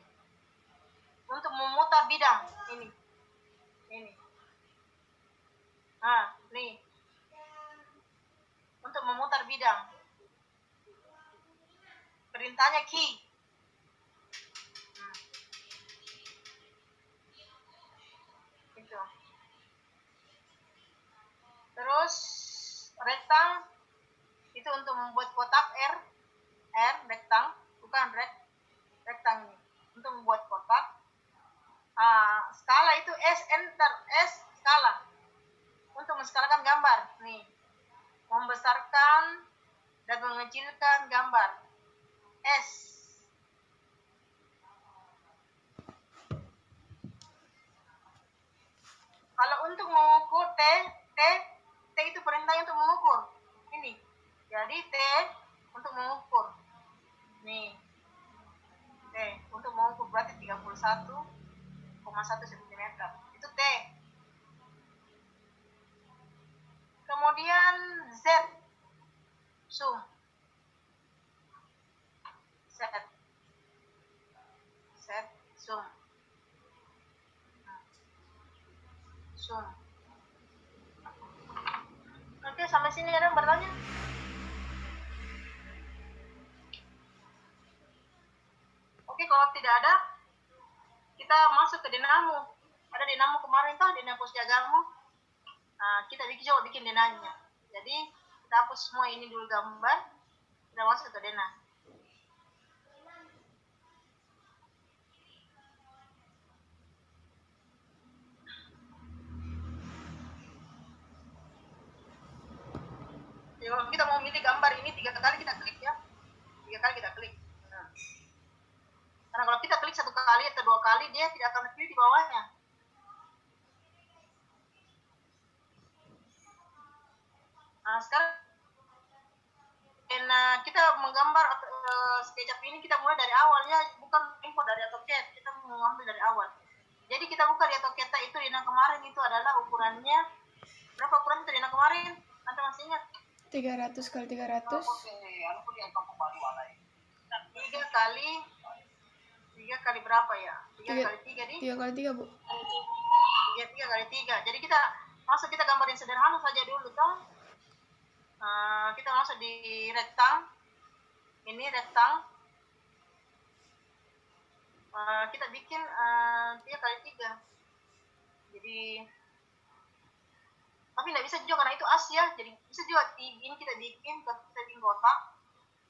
untuk memutar bidang ini. Nah, nih. Untuk memutar bidang. Perintahnya key. Itu. Terus rektang itu untuk membuat kotak R rektang, bukan rektang ini. Untuk membuat kotak. Skala itu S enter, S skala. Untuk menskalakan gambar. Nih. Membesarkan dan mengecilkan gambar. S. Kalau untuk mengukur T itu perintahnya untuk mengukur. Ini. Jadi T untuk mengukur. Nih. T untuk mengukur berarti 31,1 cm. Itu T. Kemudian Z. Zoom. Z. Zoom. Zoom. Oke, sampai sini ada yang bertanya? Oke, kalau tidak ada, kita masuk ke dinamo. Ada dinamo kemarin tuh, dinamo pusjagamu. Kita bikin denanya. Jadi kita hapus semua ini dulu gambar, kita masuk ke dena. Jadi kalau kita mau milih gambar ini 3 kali kita klik ya, 3 kali kita klik. Karena kalau kita klik 1 kali atau 2 kali, dia tidak akan pilih di bawahnya. Sekarang kita menggambar SketchUp ini, kita mulai dari awalnya, bukan import dari AutoCAD, kita mengambil dari awal. Jadi kita buka di AutoCAD itu Dina kemarin itu adalah ukurannya berapa ukuran itu Dina kemarin? Anda masih ingat? 300 kali 300. 3 kali berapa ya? 3 kali 3 nih? 3 kali 3, Bu. 3 kali 3. Jadi kita gambar yang sederhana saja dulu toh. Kita masuk di rektang. Ini rektang. Kita bikin 3 kali 3. Jadi tapi tidak bisa juga karena itu as ya. Jadi bisa juga ini kita bikin kotak.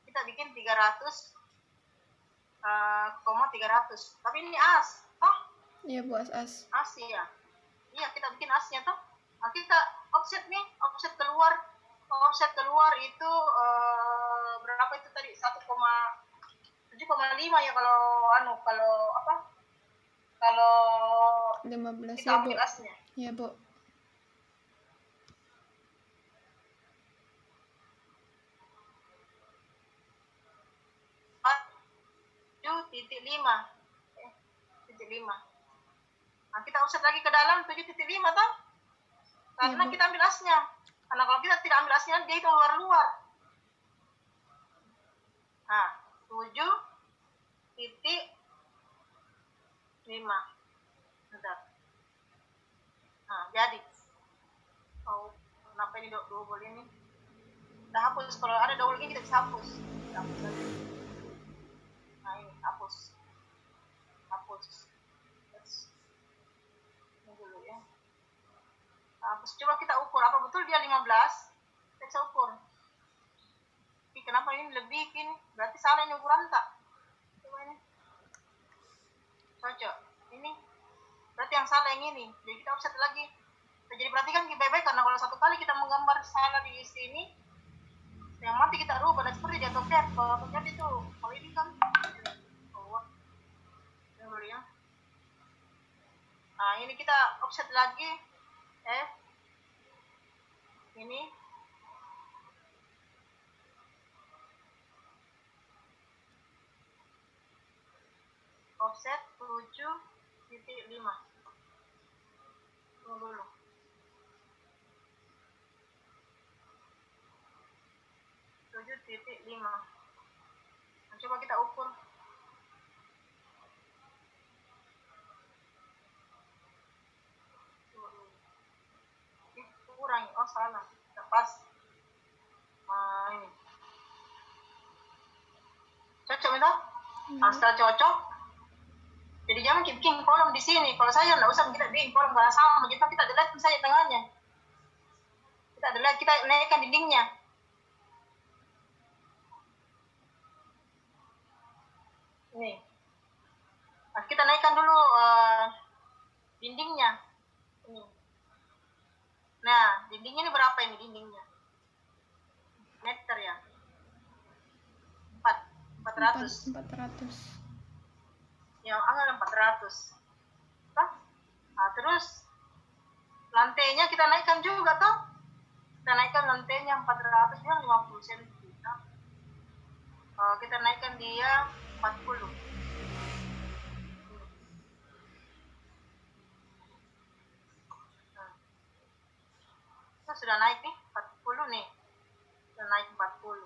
Kita bikin 300 300. Tapi ini as, toh? Iya, Bu, as. As ya. Iya, kita bikin asnya toh. Kita offset nih, offset keluar itu berapa itu tadi? 7,5 ya kalau kalau 15 kita ya, Bu. ambil asnya. Iya, Bu. Titik 5. Kita offset lagi ke dalam 7,5 toh? Karena Ya, kita ambil asnya. Karena kalau kita tidak ambil asnya, dia itu luar. Bentar. Nah, jadi. Oh, kenapa ini double ini? Udah hapus. Kalau ada double ini kita bisa hapus. Hapus aja. Nah, ini hapus. Yes. Ini dulu ya. Hapus. Coba kita ukur. Apa betul dia 15? Kita bisa ukur. Tapi kenapa ini lebih ini? Berarti salah ini ukuran tak? Coba ini. Cocok. Ini. Berarti yang salah yang ini. Jadi kita offset lagi. Jadi perhatikan baik-baik karena kalau satu kali kita menggambar salah di sini, yang mati kita rubah dan seperti di AutoCAD. Kalau AutoCAD itu, kalau ini kan, ini dulu ya. Nah ini kita offset lagi, ini. Offset 7,5. Tunggu dulu. 7,5. Nah, coba kita ukur. Kurang. Oh salah. Kita pas. Nah ini. Cocok itu? Nah, setelah cocok. Jadi jangan bikin kolom di sini. Kalau saya nggak usah kita bikin kolom karena sama. Kita delete saja tengahnya. Kita delete, kita naikkan dindingnya. Nih. Nah, kita naikkan dulu dindingnya. Ini. Nah, dindingnya ini berapa ini dindingnya? Meter ya? 400. Yang angka 400. Nah, terus lantainya kita naikkan juga toh. Kita naikkan lantainya 400, dia 50 cm. Kita naikkan dia 40. Kita sudah naik nih 40 nih. Sudah naik 40.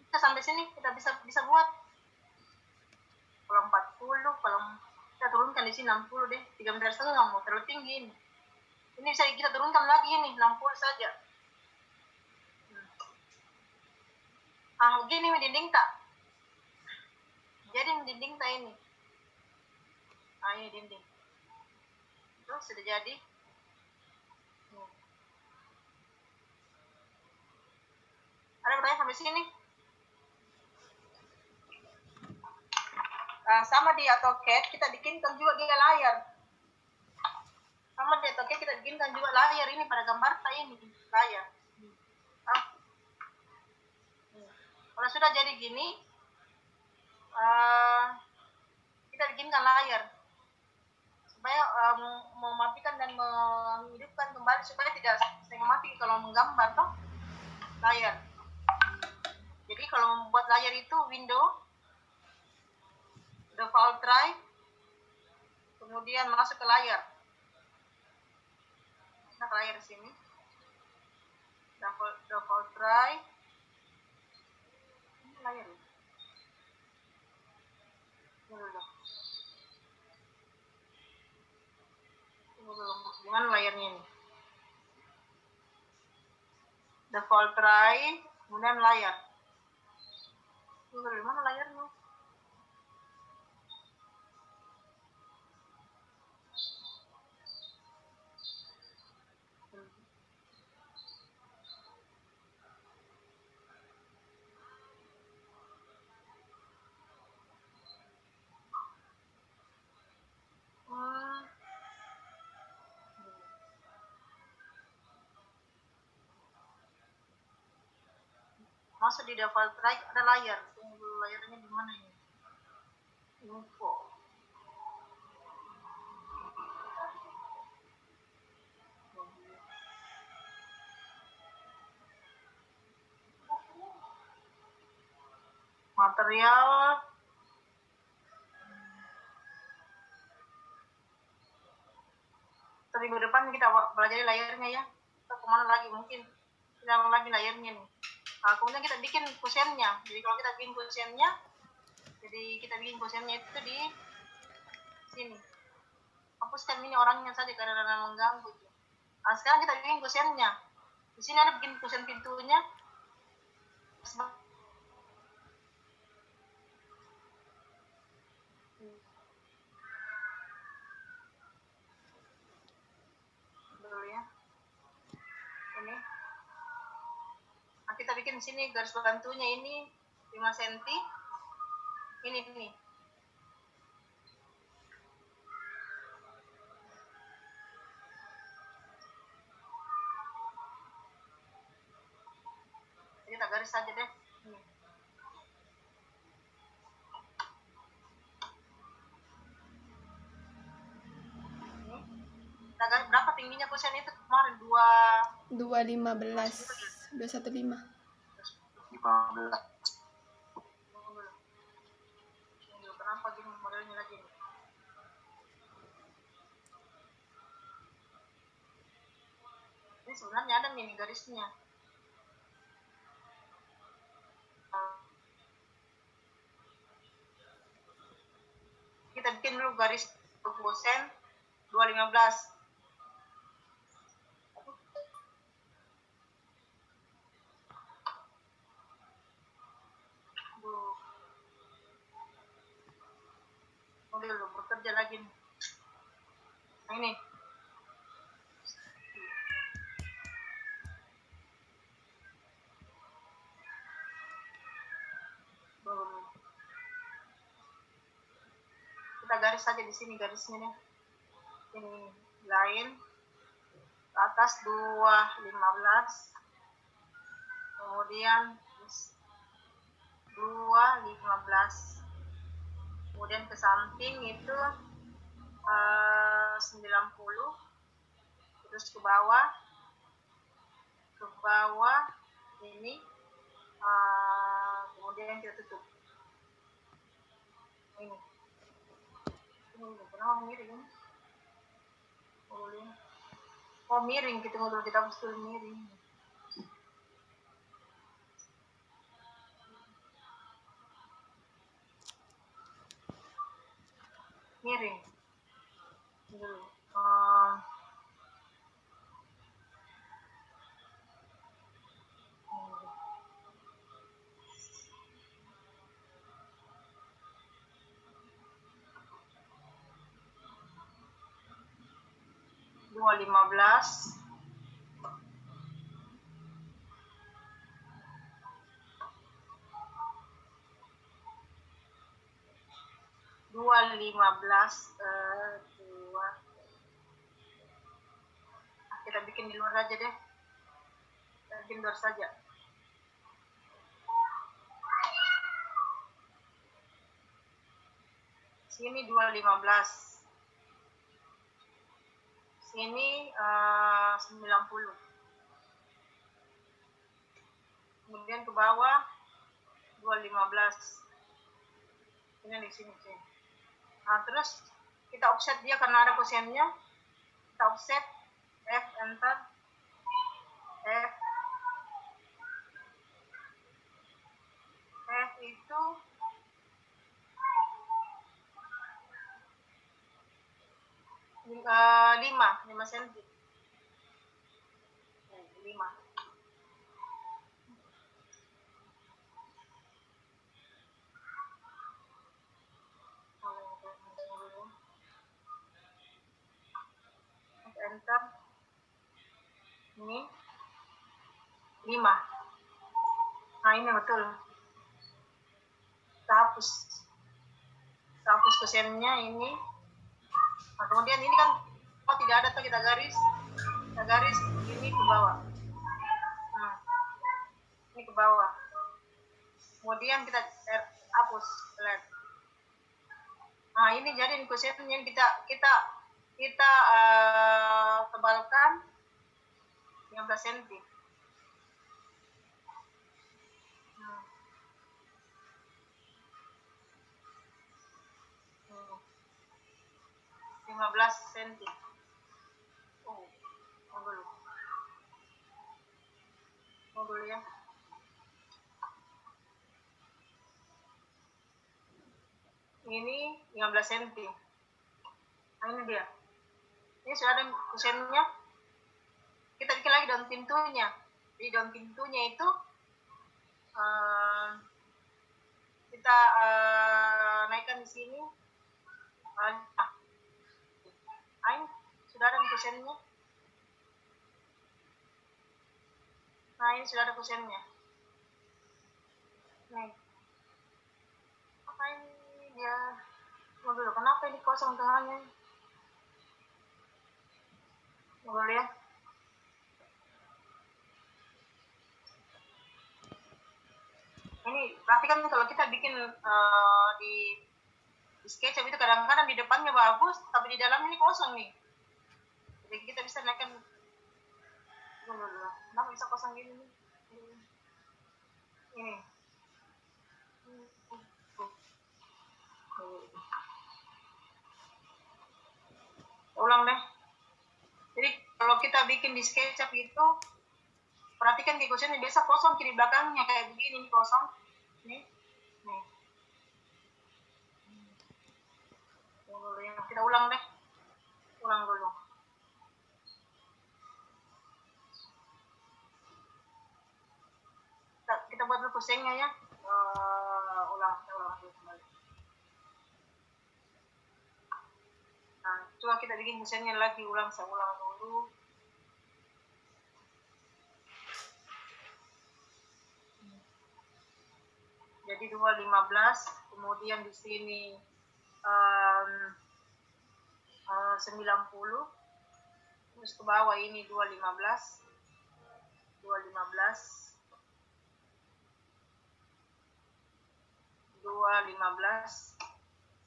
Kita sampai sini kita bisa buat. Kalau 40, kalau kita turunkan di sini 60 deh, 3,5 meter mau terlalu tinggi ini. Ini bisa kita turunkan lagi ini 60 saja. Begini dinding tak? Jadi dinding tak ini. Ini dinding. Tuh sudah jadi. Ada pertanyaan sampai sini? Sama di AutoCAD kita bikinkan juga dia layar. Sama di AutoCAD kita bikinkan juga layar ini pada gambar ini layar. Kalau sudah jadi gini, kita bikinkan layar supaya mematikan dan menghidupkan kembali supaya tidak setengah mati kalau menggambar toh layar. Jadi kalau membuat layar itu window, default drive, kemudian masuk ke layar. Nah, ke layar sini. Default drive. Ini layar ya? Tunggu dulu. Gimana layarnya ini? Default drive, kemudian layar. Tunggu dulu, mana layarnya? Masuk di default drive ada layar. Tunggu layarnya di mana ini? Info. Material. Minggu depan kita pelajari layarnya ya. Kita kemana lagi mungkin? Kita lagi layarnya nih. Kemudian kita bikin kusennya. Jadi kalau kita bikin kusennya, Jadi kita bikin kusennya itu di sini. Hapuskan ini orangnya saja karena mengganggu. Nah, sekarang kita bikin kusennya. Di sini ada bikin kusen pintunya. Dulu ya. Ini. Nah, kita bikin sini garis bantunya ini 5 cm. Ini. Kita garis saja deh. Ini. Kita garis berapa tingginya kusen itu kemarin? 215. 215. 15. Kenapa gini modelnya lagi nih? Ini sebenarnya ada nih garisnya. Kita bikin dulu garis kusen 215. Dulu bekerja lagi nih. Nah ini. Kita garis saja di sini garisnya nih. Ini lain ke atas 215. Kemudian 215. Kemudian ke samping itu 90. Terus ke bawah ini kemudian kita tutup. Ini kenapa miring? Oh miring, kita ngobrol kita betul miring. Miring. Dulu. 215. Kita bikin di luar aja deh. Kita bikin luar saja. Sini 215. Sini 90. Kemudian ke bawah 215. Ini di sini sih. Nah, terus kita offset dia karena ada kosennya. Kita offset F enter F itu 5 cm. 5. Enter. Ini 5. Nah ini betul. Kita hapus kusennya ini. Nah, kemudian ini kan tidak ada tuh, kita garis ini ke bawah. Nah, ini ke bawah. Kemudian kita hapus left. Nah ini jadi kusennya kita tebalkan 15 cm. Nah. 15 cm. dulu ya. ini 15 cm. Nah, ini dia. Ini sudah ada kusennya. Kita bikin lagi daun pintunya. Jadi daun pintunya itu kita naikkan di sini. Ini sudah ada kusennya. Nah, ini sudah ada kusennya. Nih. Apa ini dia? Dulu, kenapa ini kosong tengahnya? Dulu ya. Ini berarti kan kalau kita bikin di SketchUp itu kadang-kadang di depannya bagus, tapi di dalam ini kosong nih. Jadi kita bisa naikkan. Kenapa bisa kosong gini nih? Ini. Ulang deh. Jadi kalau kita bikin di SketchUp itu, perhatikan di kusennya biasa kosong kiri belakangnya kayak begini nih kosong. Nih. Dulu ya. Kita ulang deh. Ulang dulu. Kita buat dulu kusennya ya. Ulang dulu kembali. Nah, coba kita bikin kusennya lagi, saya ulang dulu. Jadi 215, kemudian di sini 90, terus ke bawah ini 215,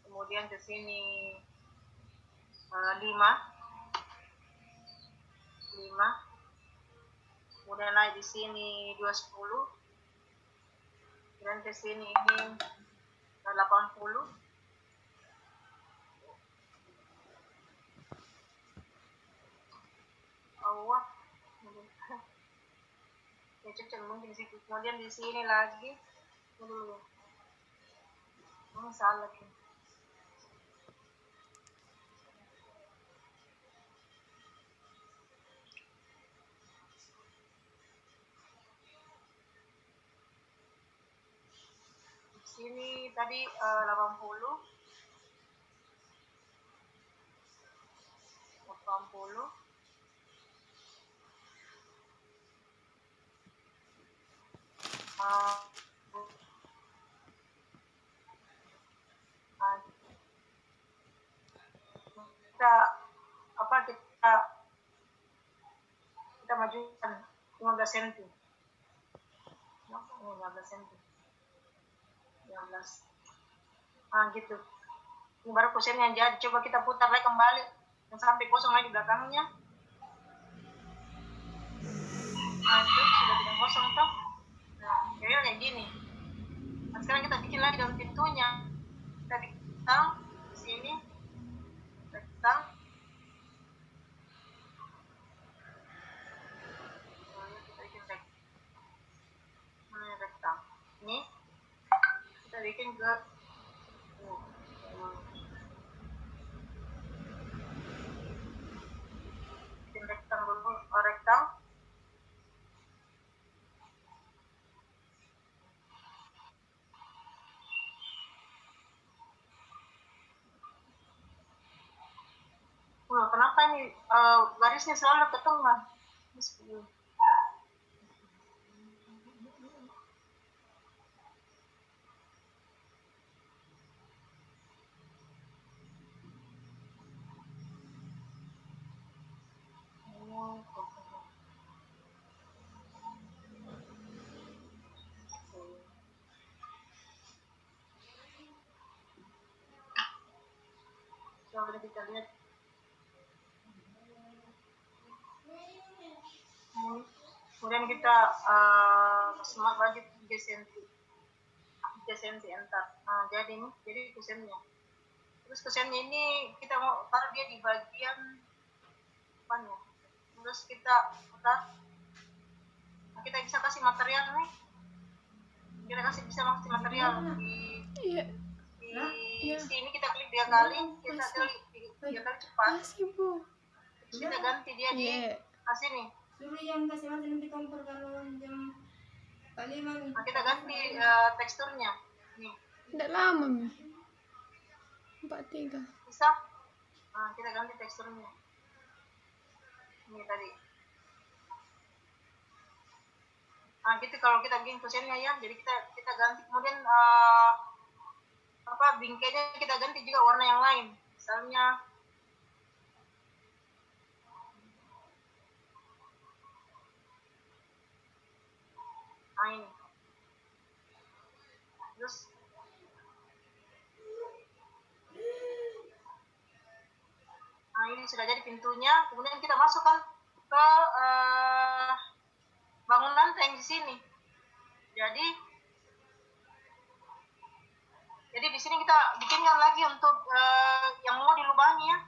kemudian ke sini 5, kemudian naik di sini 210, dan ke sini ini 80. Allah. Ya cocok mungkin sih. Kemudian di sini lagi. Dulu. Salah lagi. Sini tadi 80. Kita majukan 15 cm. 15 cm. 15. Gitu. Ini baru kusennya jadi. Coba kita putar lagi kembali sampai kosong lagi di belakangnya. Itu sudah tidak kosong toh. Nah, kayak gini. Nah, sekarang kita bikin lagi daun pintunya. Kita bikin di sini. Kita ini kita bikin ke bikin rektang dulu, rektang. Kenapa ini garisnya selalu ke tengah? Coba kita lihat. Kemudian kita smart budget 3 cm entar. Nah, jadi ini kusennya. Terus kusennya ini kita mau taruh dia di bagian depannya. Terus kita putar. Nah, kita bisa kasih material nih. Kita bisa kasih material di Ya. sini kita klik 3 kali, kita klik 3 kali cepat. Masih, Bu. Terus kita ganti dia di Iya. sini. Suruh yang kasih mati nanti kompor kalau jam 5 nih. Nah, kita ganti teksturnya. Nih, Tidak lama, Mi. 43. bisa? Nah, kita ganti teksturnya. Ini tadi. Nah, gitu kalau kita bikin kusennya ya. Jadi kita ganti kemudian bingkainya kita ganti juga warna yang lain. Misalnya ini. Terus ini sudah jadi pintunya. Kemudian kita masukkan ke bangun lantai yang di sini. Jadi di sini kita bikinkan lagi untuk yang mau dilubangi ya.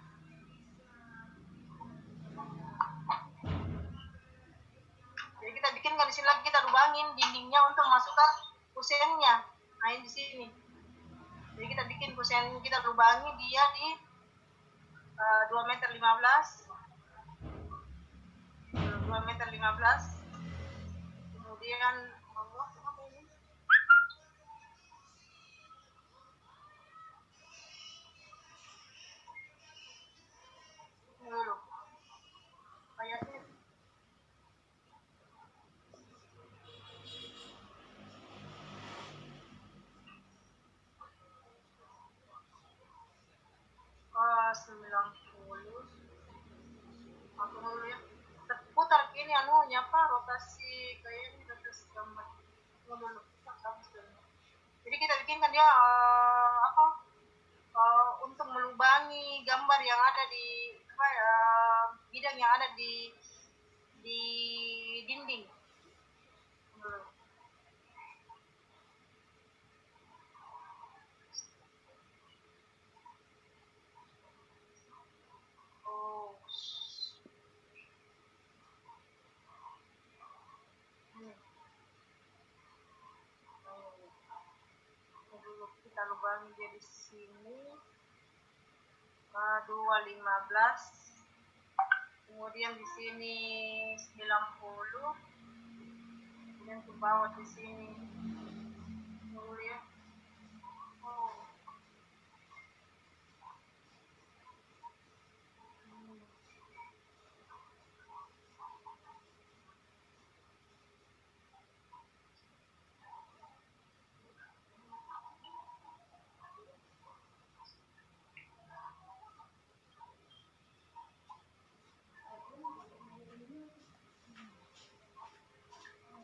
Jadi kita bikinkan di sini lagi, kita lubangin dindingnya untuk masukkan kusennya. Nah, ini di sini. Jadi kita bikin kusen, kita lubangi dia di 2 meter 15. 2 meter 15. Kemudian apa ini? Ini dulu. Kayaknya ke 90. Aku dulu ya. Terputar gini anunya apa? Rotasi kayaknya rotasi gambar. Dulu. Jadi kita bikinkan dia untuk melubangi gambar yang ada di bidang yang ada di dinding. Kita lubangi dia di sini 215, kemudian di sini 90, kemudian ke bawah di sini dulu ya.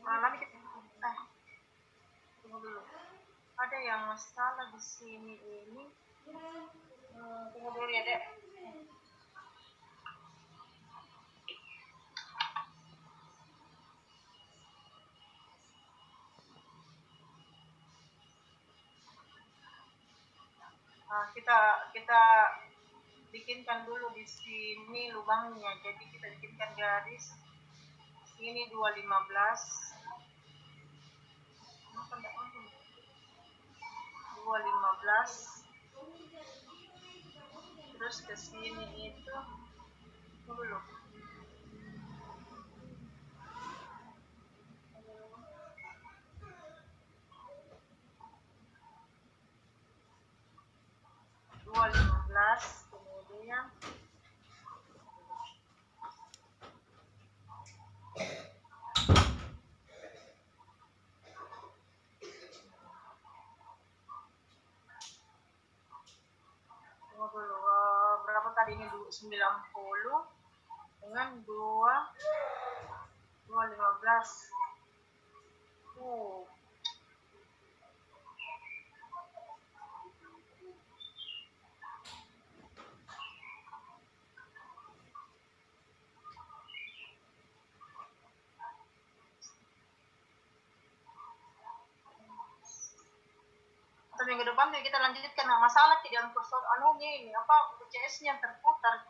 Nanti kita tunggu dulu. Ada yang masalah di sini ini. Tunggu dulu ya, Dek. Kita bikinkan dulu di sini lubangnya. Jadi kita bikinkan garis ini 215. 215, terus ke sini itu dulu. Kemudian berapa tadi ini 90 dengan 215. Atau minggu depan kita lanjutkan. Masalah tidak kursor anunya ini UCS-nya terputar.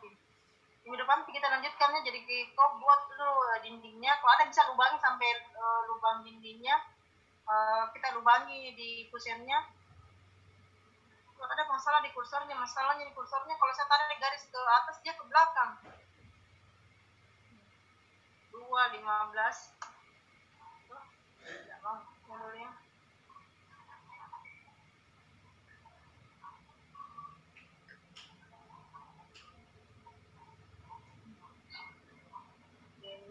Minggu depan kita lanjutkannya, jadi kita buat dulu dindingnya. Kalau ada bisa lubangi sampai lubang dindingnya, kita lubangi di kusennya. ada masalah di kursornya. Masalahnya di kursornya kalau saya tarik garis ke atas dia ke belakang. 2.15. Tidak mau modulnya.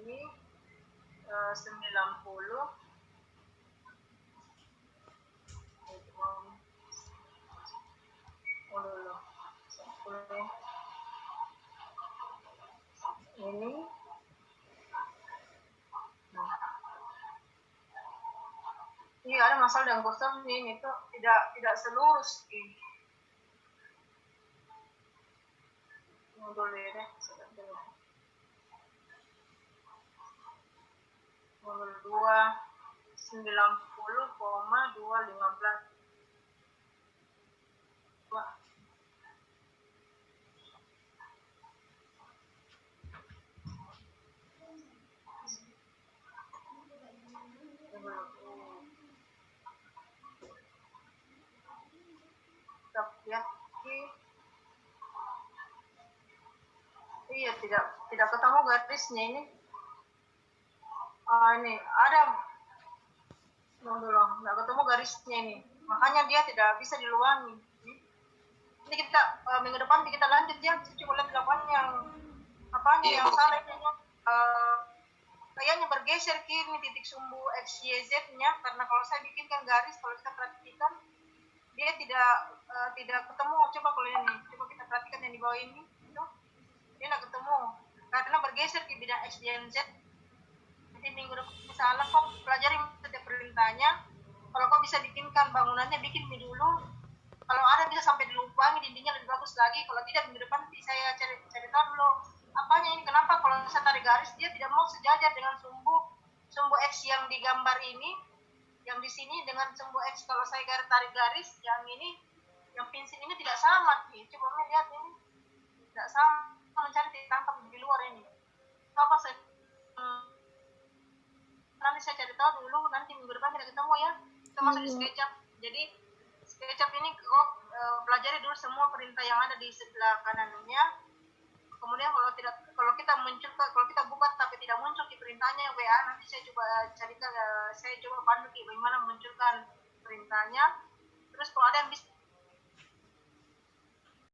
Ini 90. Dulu. 10. Ini. Iya, ada masalah dengan kursor ini tuh tidak selurus ini. Dulu ya deh. Modul 90,215. Kita lihat iya tidak ketemu garisnya ini. Ini ada dulu nggak ketemu garisnya ini, makanya dia tidak bisa diluangi. Ini kita minggu depan kita lanjut ya, coba lihat lakukan yang apanya yang salah ini. Kayaknya bergeser kini titik sumbu X, Y, Z-nya, karena kalau saya bikinkan garis, kalau kita perhatikan dia tidak ketemu. Coba kalau ini, coba kita perhatikan yang di bawah ini, itu dia tidak ketemu karena bergeser di bidang X, Y, dan Z. Nanti minggu depan misalnya kok pelajari setiap perintahnya. Kalau kau bisa bikinkan bangunannya, bikin dulu. Kalau ada bisa sampai dilubangi dindingnya lebih bagus lagi. Kalau tidak minggu depan nanti saya cari tahu dulu apanya ini. Kenapa kalau saya tarik garis dia tidak mau sejajar dengan sumbu X yang digambar ini, yang di sini dengan sumbu X. Kalau saya tarik garis yang ini, yang pensil ini tidak sama nih. Coba lihat ini tidak sama, mencari ditangkap di luar ini. Apa saya nanti saya cari tahu dulu, nanti minggu depan kita ketemu ya. Kita masuk di SketchUp. Jadi SketchUp ini pelajari dulu semua perintah yang ada di sebelah kanannya. Kemudian kalau kita buka tapi tidak muncul di perintahnya WA, nanti saya coba carikan, saya coba pandu bagaimana munculkan perintahnya. Terus kalau ada yang bisa